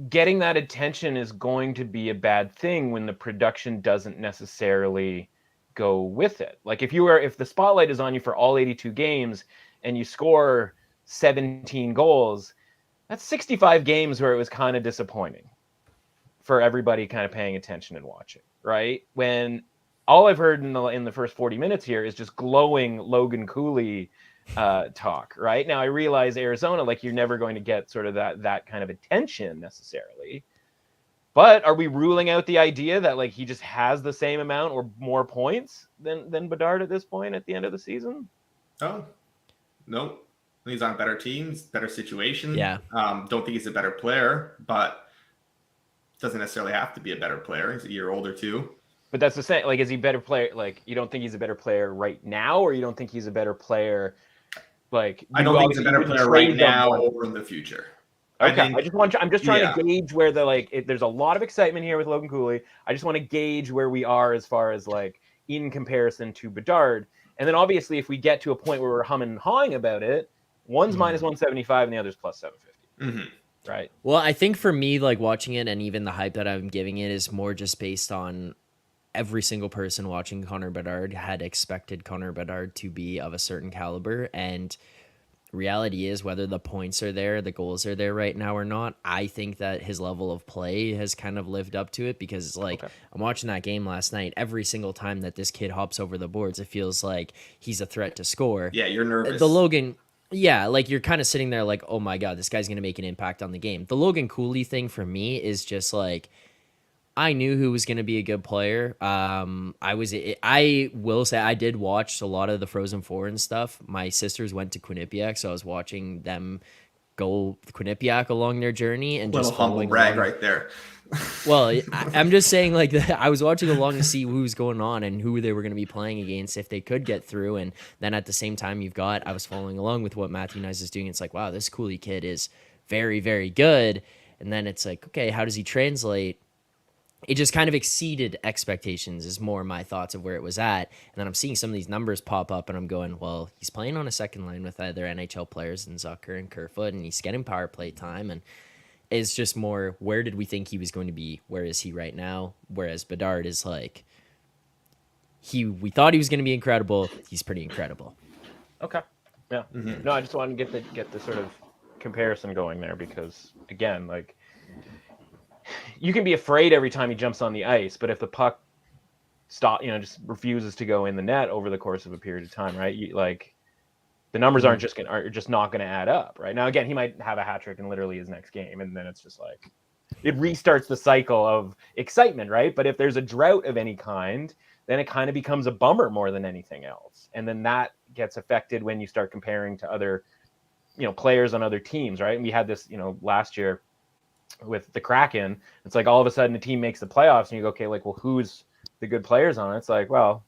getting that attention is going to be a bad thing when the production doesn't necessarily go with it. Like if the spotlight is on you for all 82 games and you score 17 goals, that's 65 games where it was kind of disappointing for everybody kind of paying attention and watching, right? When all I've heard in the first 40 minutes here is just glowing Logan Cooley talk, right? Now I realize Arizona, you're never going to get sort of that kind of attention necessarily. But are we ruling out the idea that he just has the same amount or more points than Bedard at this point at the end of the season? Oh, no. He's on better teams, better situation. Yeah. Don't think he's a better player, but doesn't necessarily have to be a better player. He's a year older too. But that's the same. Is he a better player? You don't think he's a better player right now, or you don't think he's a better player Like, I don't think he's a better wouldn't player right trade now someone. or in the future. Okay, I'm just trying yeah. to gauge where there's a lot of excitement here with Logan Cooley. I just want to gauge where we are as far as like in comparison to Bedard. And then obviously if we get to a point where we're humming and hawing about it, one's minus 175 and the other's plus 750. Right. Well, I think for me, like watching it and even the hype that I'm giving it is more just based on every single person watching Connor Bedard had expected Connor Bedard to be of a certain caliber. And reality is, whether the points are there, the goals are there right now or not, I think that his level of play has kind of lived up to it, because like I'm watching that game last night. Every single time that this kid hops over the boards, it feels like he's a threat to score. Yeah, you're nervous. The Logan, yeah, like you're kind of sitting there like, oh my God, this guy's going to make an impact on the game. The Logan Cooley thing for me is just like, I knew who was going to be a good player. I will say I did watch a lot of the Frozen Four and stuff. My sisters went to Quinnipiac, so I was watching them go Quinnipiac along their journey and just humble following brag along. right there. Well, I'm just saying like I was watching along to see who was going on and who they were going to be playing against if they could get through. And then at the same time, I was following along with what Matthew Nice is doing. It's like, wow, this Cooley kid is very, very good. And then it's like, okay, how does he translate? It just kind of exceeded expectations is more my thoughts of where it was at. And then I'm seeing some of these numbers pop up and I'm going, well, he's playing on a second line with other NHL players and Zucker and Kerfoot, and he's getting power play time. And it's just more, where did we think he was going to be? Where is he right now? Whereas Bedard is like, we thought he was going to be incredible. He's pretty incredible. Okay. Yeah. No, I just wanted to get the sort of comparison going there, because again, like, you can be afraid every time he jumps on the ice, but if the puck just refuses to go in the net over the course of a period of time, right? Like, the numbers are just not going to add up, right? Now, again, he might have a hat trick in literally his next game, and then it's just like it restarts the cycle of excitement, right? But if there's a drought of any kind, then it kind of becomes a bummer more than anything else, and then that gets affected when you start comparing to other, players on other teams, right? And we had this, last year with the Kraken. It's like all of a sudden a team makes the playoffs and you go, okay, like, well, who's the good players on it? It's like, well,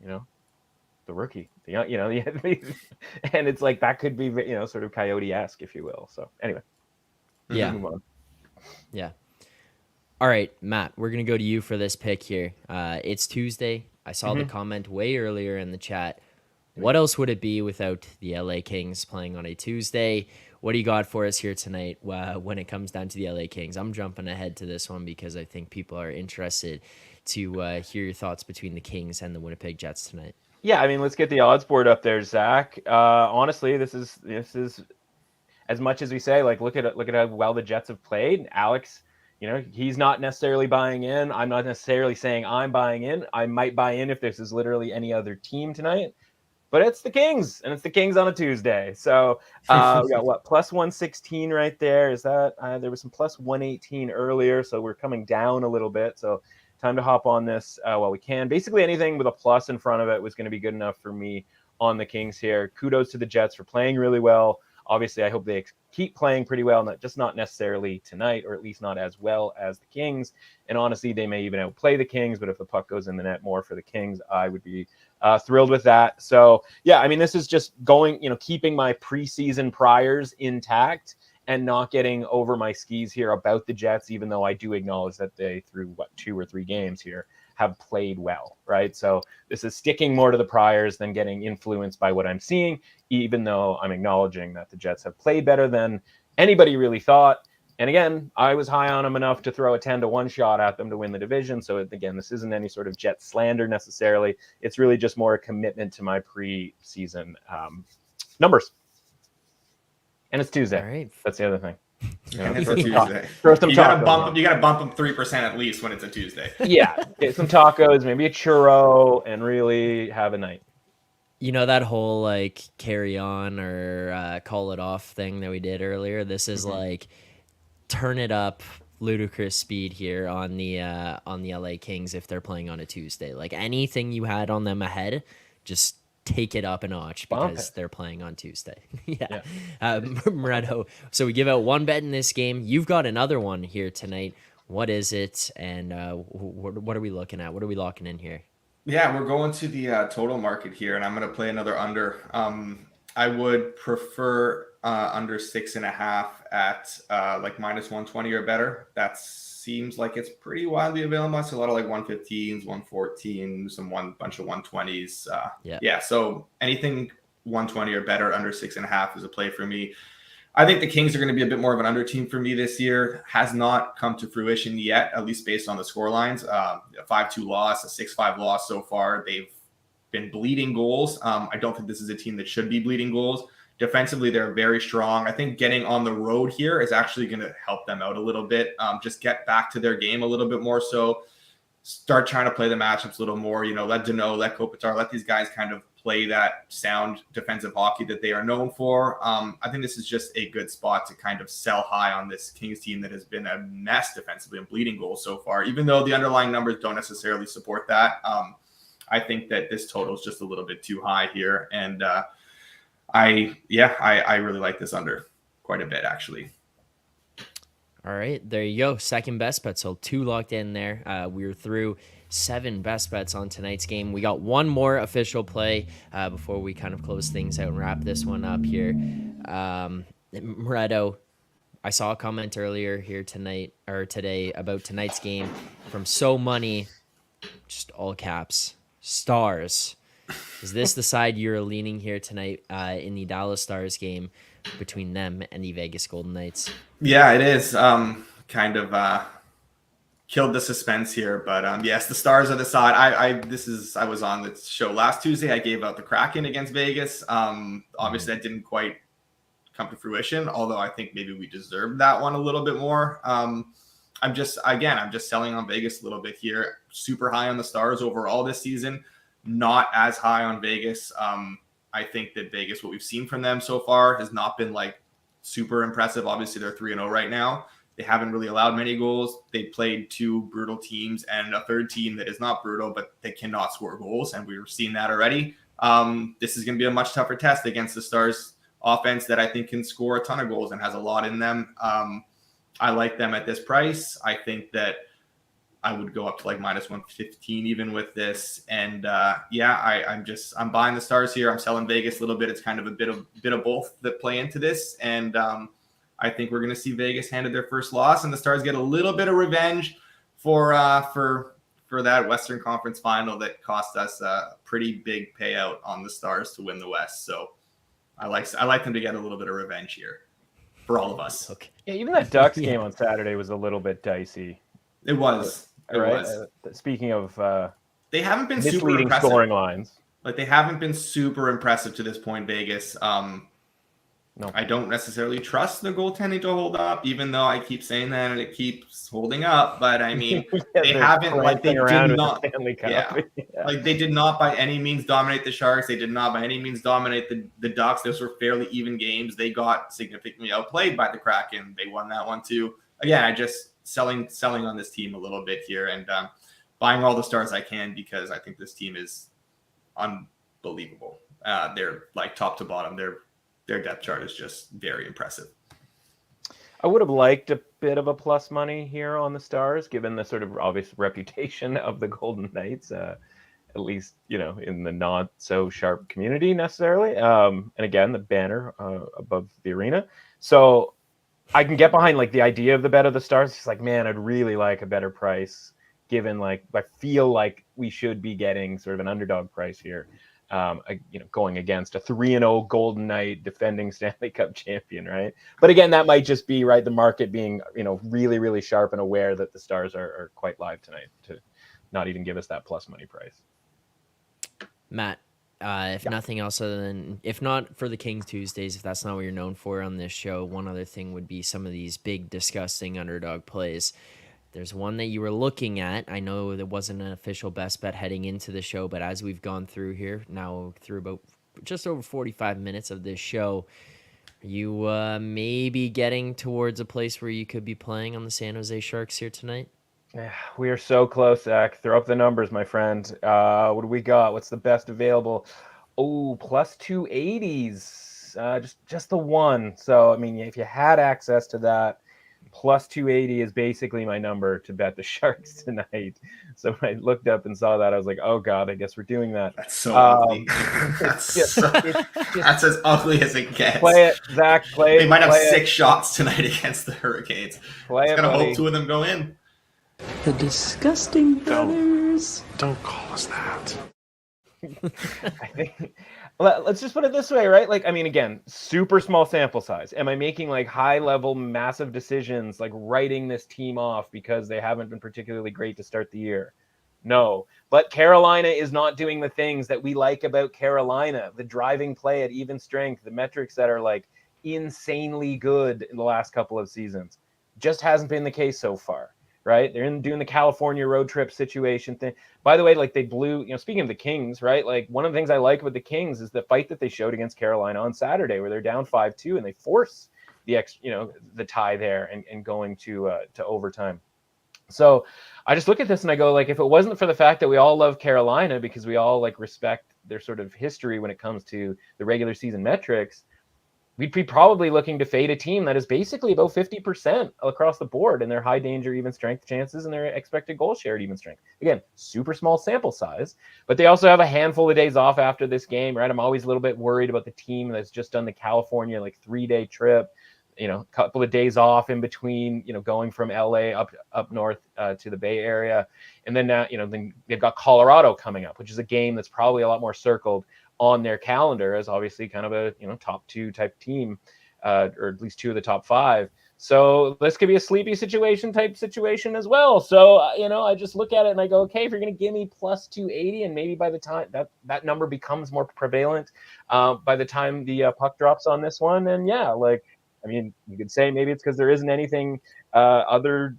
the rookie, and it's like that could be, sort of Coyote-esque, if you will. So anyway, yeah, move on. Yeah. All right, Matt, we're gonna go to you for this pick here. It's Tuesday. I saw the comment way earlier in the chat. What else would it be without the LA Kings playing on a Tuesday? What do you got for us here tonight when it comes down to the LA Kings? I'm jumping ahead to this one because I think people are interested to hear your thoughts between the Kings and the Winnipeg Jets tonight. Yeah, I mean, let's get the odds board up there, Zach. Honestly, this is as much as we say, like, look at how well the Jets have played. Alex, he's not necessarily buying in. I'm not necessarily saying I'm buying in. I might buy in if this is literally any other team tonight. But it's the Kings, and it's the Kings on a Tuesday. So we got what, plus 116 right there. Is that there was some plus 118 earlier, so we're coming down a little bit. So time to hop on this while we can. Basically, anything with a plus in front of it was going to be good enough for me on the Kings here. Kudos to the Jets for playing really well. Obviously, I hope they keep playing pretty well, not necessarily tonight, or at least not as well as the Kings. And honestly, they may even outplay the Kings, but if the puck goes in the net more for the Kings, I would be thrilled with that. So, yeah, I mean, this is just going, keeping my preseason priors intact and not getting over my skis here about the Jets, even though I do acknowledge that they, through 2 or 3 games here, have played well, right? So this is sticking more to the priors than getting influenced by what I'm seeing, even though I'm acknowledging that the Jets have played better than anybody really thought. And again, I was high on them enough to throw a 10-1 shot at them to win the division. So again, this isn't any sort of Jet slander necessarily. It's really just more a commitment to my preseason numbers. And it's Tuesday. All right. That's the other thing. It's a Tuesday. You gotta bump them 3% at least when it's a Tuesday. Yeah, get some tacos, maybe a churro, and really have a night. That whole like carry on or call it off thing that we did earlier. This is like turn it up ludicrous speed here on the LA Kings if they're playing on a Tuesday. Like anything you had on them ahead, just take it up a notch because they're playing on Tuesday. Yeah. Moretto. So we give out one bet in this game. You've got another one here tonight. What is it? And what are we looking at? What are we locking in here? Yeah, we're going to the total market here, and I'm going to play another under. I would prefer under 6.5 at like -120 or better. That seems like it's pretty widely available. I see a lot of like 115s, 114, bunch of 120s. Yeah, so anything 120 or better under 6.5 is a play for me. I think the Kings are going to be a bit more of an under team for me this year. Has not come to fruition yet, at least based on the score lines. A 5-2 loss, a 6-5 loss so far. They've been bleeding goals. I don't think this is a team that should be bleeding goals. Defensively, they're very strong. I think getting on the road here is actually going to help them out a little bit. Just get back to their game a little bit more. So start trying to play the matchups a little more. Let Deneau, let Kopitar, let these guys kind of play that sound defensive hockey that they are known for. I think this is just a good spot to kind of sell high on this Kings team that has been a mess defensively and bleeding goals so far, even though the underlying numbers don't necessarily support that. I think that this total is just a little bit too high here. And I really like this under quite a bit, actually. All right, there you go. Second best bet. So 2 locked in there. We were through 7 best bets on tonight's game. We got one more official play before we kind of close things out and wrap this one up here. Moretto, I saw a comment earlier here today about tonight's game from So Money, just all caps, Stars. Is this the side you're leaning here tonight in the Dallas Stars game between them and the Vegas Golden Knights? Yeah, it is. Kind of killed the suspense here, but yes, the Stars are the side. I was on the show last Tuesday. I gave out the Kraken against Vegas. Obviously, that didn't quite come to fruition, although I think maybe we deserved that one a little bit more. I'm just selling on Vegas a little bit here. Super high on the Stars overall this season, not as high on Vegas. I think that Vegas, what we've seen from them so far, has not been like super impressive. Obviously, they're 3-0 right now. They haven't really allowed many goals. They played 2 brutal teams and a third team that is not brutal, but they cannot score goals, and we've seen that already. This is going to be a much tougher test against the Stars offense that I think can score a ton of goals and has a lot in them. I like them at this price. I think that I would go up to like -115 even with this. And I'm buying the Stars here. I'm selling Vegas a little bit. It's kind of a bit of both that play into this. And I think we're going to see Vegas handed their first loss, and the Stars get a little bit of revenge for that Western Conference final that cost us a pretty big payout on the Stars to win the West. So I like them to get a little bit of revenge here for all of us. Okay. Yeah, even that Ducks game on Saturday was a little bit dicey. It was. Speaking of they haven't been super misleading impressive. scoring lines. Like, they haven't been super impressive to this point, Vegas. No, I don't necessarily trust the goaltending to hold up, even though I keep saying that and it keeps holding up. But I mean, they haven't, like, they did not. Like, they did not by any means dominate the Sharks. They did not by any means dominate the Ducks. Those were fairly even games. They got significantly outplayed by the Kraken. They won that one too. Again, I just selling on this team a little bit here and buying all the Stars I can, because I think this team is unbelievable. They're like top to bottom. Their depth chart is just very impressive. I would have liked a bit of a plus money here on the Stars, given the sort of obvious reputation of the Golden Knights, at least, in the not so sharp community necessarily. And again, the banner above the arena. So I can get behind like the idea of the bet of the Stars. It's like, man, I'd really like a better price, given like I feel like we should be getting sort of an underdog price here. Going against a 3-0 Golden Knight defending Stanley Cup champion, right? But again, that might just be right. The market being, really, really sharp and aware that the Stars are quite live tonight to not even give us that plus money price. Matt, if nothing else other than, if not for the Kings Tuesdays, if that's not what you're known for on this show, one other thing would be some of these big, disgusting underdog plays. There's one that you were looking at. I know there wasn't an official best bet heading into the show, but as we've gone through here, now through about just over 45 minutes of this show, are you maybe getting towards a place where you could be playing on the San Jose Sharks here tonight? Yeah, we are so close, Zach. Throw up the numbers, my friend. What do we got? What's the best available? Oh, plus 280s. Just the one. So, I mean, if you had access to that, plus 280 is basically my number to bet the Sharks tonight. So when I looked up and saw that, I was like, oh God, I guess we're doing that. That's so ugly. It's That's as ugly as it gets. Play it, Zach. Play it. They might have play 6 shots tonight against the Hurricanes. Play Just it, gotta buddy. hope 2 of them go in. The disgusting brothers. Don't call us that. I think, let's just put it this way, right? Like, I mean, again, super small sample size. Am I making like high level, massive decisions, like writing this team off because they haven't been particularly great to start the year? No, but Carolina is not doing the things that we like about Carolina, the driving play at even strength, the metrics that are like insanely good in the last couple of seasons. Just hasn't been the case so far. Right? They're doing the California road trip situation thing. By the way, like they blew, speaking of the Kings, right? Like one of the things I like about the Kings is the fight that they showed against Carolina on Saturday where they're down 5-2 and they force the the tie there and going to overtime. So I just look at this and I go, like, if it wasn't for the fact that we all love Carolina because we all like respect their sort of history when it comes to the regular season metrics, we'd be probably looking to fade a team that is basically about 50% across the board in their high danger even strength chances and their expected goal share at even strength. Again, super small sample size, but they also have a handful of days off after this game, right? I'm always a little bit worried about the team that's just done the California like 3-day trip, a couple of days off in between, going from LA up north to the Bay Area. And then now, then they've got Colorado coming up, which is a game that's probably a lot more circled on their calendar as obviously kind of a top 2 type team, or at least 2 of the top 5. So this could be a sleepy type situation as well. So I just look at it and I go, okay, if you're going to give me plus 280, and maybe by the time that number becomes more prevalent by the time the puck drops on this one, and yeah, like I mean, you could say maybe it's because there isn't anything nothing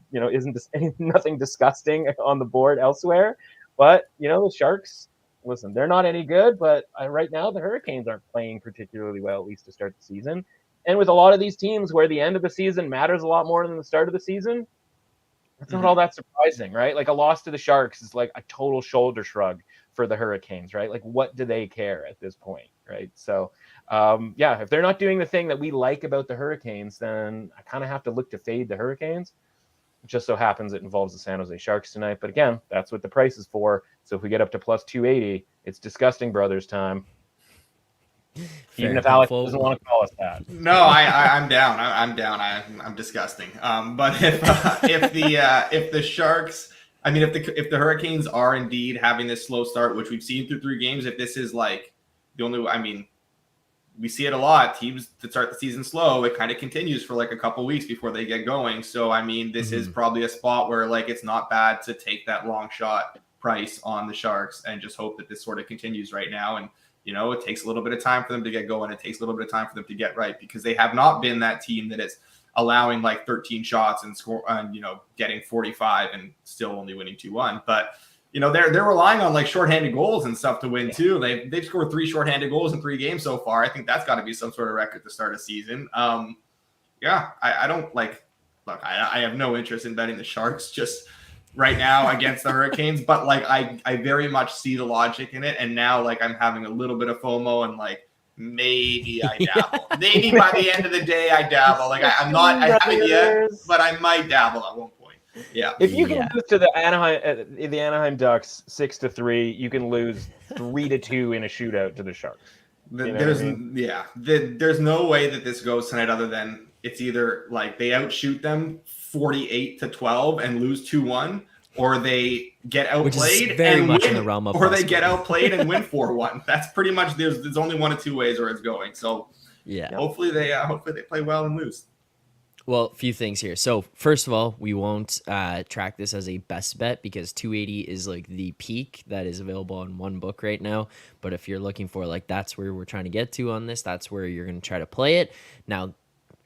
disgusting on the board elsewhere, but the Sharks. Listen, they're not any good, but right now the Hurricanes aren't playing particularly well, at least to start the season. And with a lot of these teams where the end of the season matters a lot more than the start of the season, it's not all that surprising, right? Like a loss to the Sharks is like a total shoulder shrug for the Hurricanes, right? Like what do they care at this point, right? So, if they're not doing the thing that we like about the Hurricanes, then I kind of have to look to fade the Hurricanes. It just so happens it involves the San Jose Sharks tonight. But again, that's what the price is for. So if we get up to plus 280, it's disgusting brothers time. Even if Alex doesn't want to call us that. No, I'm down. I'm down. I'm disgusting. But if the Sharks, I mean, if the Hurricanes are indeed having this slow start, which we've seen through 3 games, if this is like the only, I mean, we see it a lot. Teams that start the season slow, it kind of continues for like a couple weeks before they get going. So, I mean, this is probably a spot where like it's not bad to take that long shot price on the Sharks and just hope that this sort of continues right now. And, it takes a little bit of time for them to get going. It takes a little bit of time for them to get right because they have not been that team that is allowing like 13 shots and score and, getting 45 and still only winning 2-1. But, they're relying on like shorthanded goals and stuff to win too. They've scored 3 shorthanded goals in 3 games so far. I think that's got to be some sort of record to start a season. I don't like. Look, I have no interest in betting the Sharks just right now against the Hurricanes, but like I very much see the logic in it. And now like I'm having a little bit of FOMO and like maybe I dabble. Maybe by the end of the day I dabble. Like I haven't yet, but I might dabble at one point. Yeah. If you can lose to the Anaheim Ducks 6-3, you can lose 3-2 in a shootout to the Sharks. There's no way that this goes tonight other than it's either like they outshoot them 48-12 and lose 2-1, or they get outplayed and win, in the realm of or they get outplayed and win 4-1. That's pretty much there's only one of 2 ways where it's going. So hopefully they play well and lose. Well, a few things here. So first of all, we won't track this as a best bet because 280 is like the peak that is available on one book right now. But if you're looking for like that's where we're trying to get to on this, that's where you're going to try to play it. Now,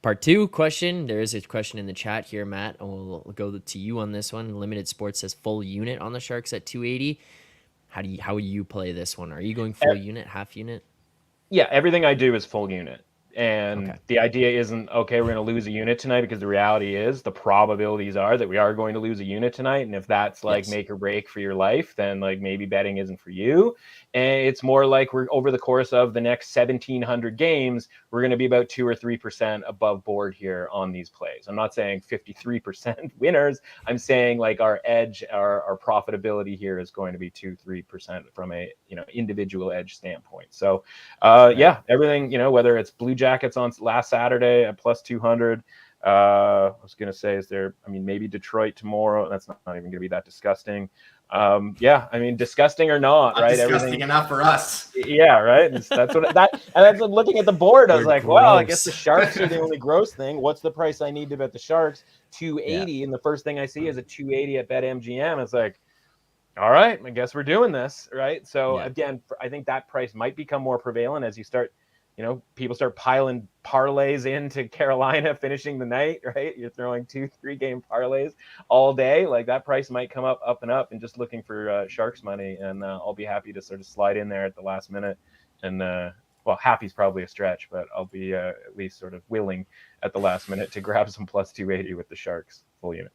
part 2 question. There is a question in the chat here, Matt. We'll go to you on this one. Limited Sports says full unit on the Sharks at 280. How would you play this one? Are you going full unit, half unit? Yeah, everything I do is full unit. And Okay. the idea isn't, okay, we're going to lose a unit tonight, because the reality is the probabilities are that we are going to lose a unit tonight. And if that's like Yes. make or break for your life, then like maybe betting isn't for you. And it's more like we're over the course of the next 1,700 games, we're going to be about 2 or 3% above board here on these plays. I'm not saying 53% winners. I'm saying like our edge, our profitability here is going to be 2-3% from a individual edge standpoint. So yeah, everything, whether it's Blue Jackets on last Saturday at plus 200. I was going to say, maybe Detroit tomorrow. That's not even going to be that disgusting. Yeah, disgusting or not, right? Disgusting Everything enough for us. Yeah, right. That's what and that's looking at the board. I was We're like, well, I guess the gross. Sharks are the only gross thing. What's the price I need to bet the Sharks? 280, Yeah. and the first thing I see is a 280 at BetMGM. It's like, all right, I guess we're doing this, right? So Yeah. again, I think that price might become more prevalent as you start, people start piling parlays into Carolina finishing the night, right? You're throwing 2-3 game parlays all day. Like that price might come up and up, and just looking for Sharks money. And I'll be happy to sort of slide in there at the last minute. And well, happy's probably a stretch, but I'll be at least sort of willing at the last minute to grab some plus 280 with the Sharks full unit.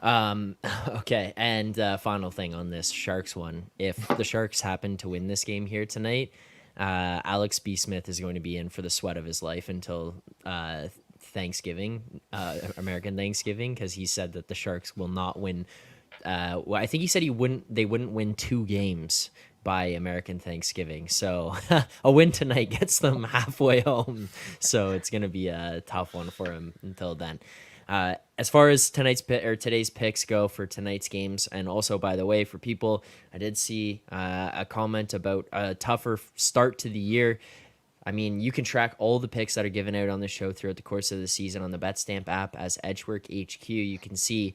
Okay, and final thing on this Sharks one. If the Sharks happen to win this game here tonight, Alex B. Smith is going to be in for the sweat of his life until Thanksgiving, American Thanksgiving, because he said that the Sharks will not win. Well, I think he said they wouldn't win 2 games by American Thanksgiving. So a win tonight gets them halfway home. So it's going to be a tough one for him until then. As far as today's picks go for tonight's games, and also, by the way, for people, I did see a comment about a tougher start to the year. You can track all the picks that are given out on the show throughout the course of the season on the BetStamp app as Edgework HQ. You can see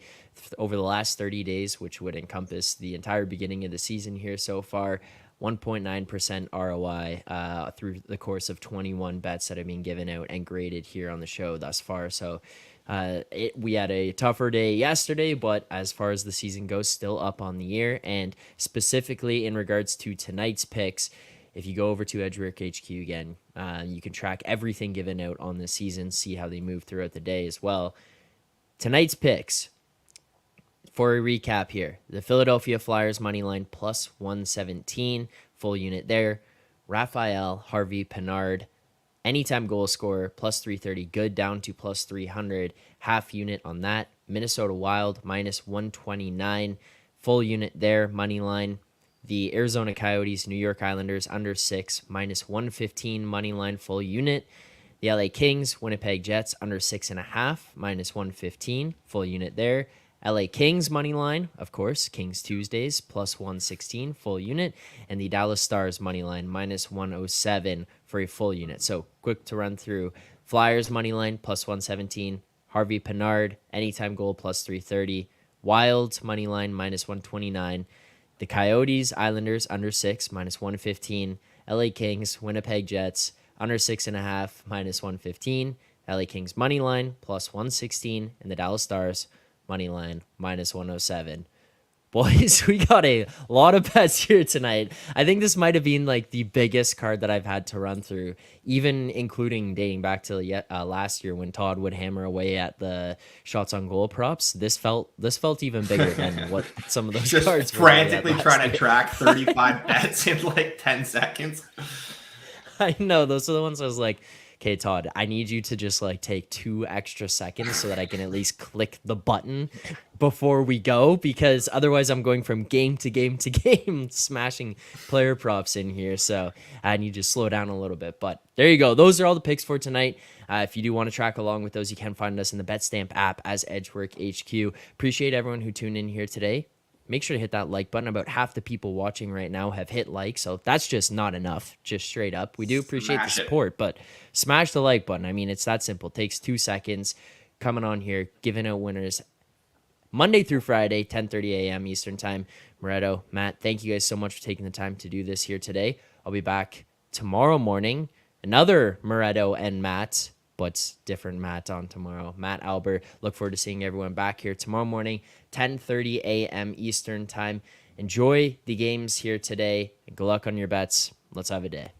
over the last 30 days, which would encompass the entire beginning of the season here so far, 1.9% ROI through the course of 21 bets that have been given out and graded here on the show thus far. So we had a tougher day yesterday, but as far as the season goes, still up on the year. And specifically in regards to tonight's picks, if you go over to Edgework HQ again, you can track everything given out on the season, see how they move throughout the day as well. Tonight's picks, for a recap here, the Philadelphia Flyers money line plus 117, full unit there. Raphael Harvey Pinard, anytime goal scorer, plus 330, good down to plus 300, half unit on that. Minnesota Wild, minus 129, full unit there, money line. The Arizona Coyotes, New York Islanders, under 6, minus 115, money line, full unit. The LA Kings, Winnipeg Jets, under 6.5, minus 115, full unit there. LA Kings money line, of course, Kings Tuesdays, plus 116, full unit. And the Dallas Stars money line, minus 107 for a full unit. So quick to run through. Flyers money line, plus 117. Harvey Pinard, anytime goal, plus 330. Wild money line, minus 129. The Coyotes, Islanders, under 6, minus 115. LA Kings, Winnipeg Jets, under 6.5, minus 115. LA Kings money line, plus 116. And the Dallas Stars money line, minus 107. Boys, we got a lot of bets here tonight. I think this might have been like the biggest card that I've had to run through, even including dating back to last year when Todd would hammer away at the shots on goal props. This felt even bigger than what some of those just cards frantically were trying to track 35 bets in like 10 seconds. I know, those are the ones I was like, okay, Todd, I need you to just like take 2 extra seconds so that I can at least click the button before we go, because otherwise I'm going from game to game to game, smashing player props in here. So I need to slow down a little bit. But there you go. Those are all the picks for tonight. If you do want to track along with those, you can find us in the BetStamp app as Edgework HQ. Appreciate everyone who tuned in here today. Make sure to hit that like button. About half the people watching right now have hit like, so that's just not enough, just straight up. We do appreciate the support, but smash the like button. It's that simple. It takes 2 seconds. Coming on here, giving out winners Monday through Friday, 10:30 a.m. Eastern Time. Moretto, Matt, thank you guys so much for taking the time to do this here today. I'll be back tomorrow morning. Another Moretto and Matt, but different Matt on tomorrow. Matt Alber. Look forward to seeing everyone back here tomorrow morning, 10:30 a.m. Eastern Time. Enjoy the games here today. Good luck on your bets. Let's have a day.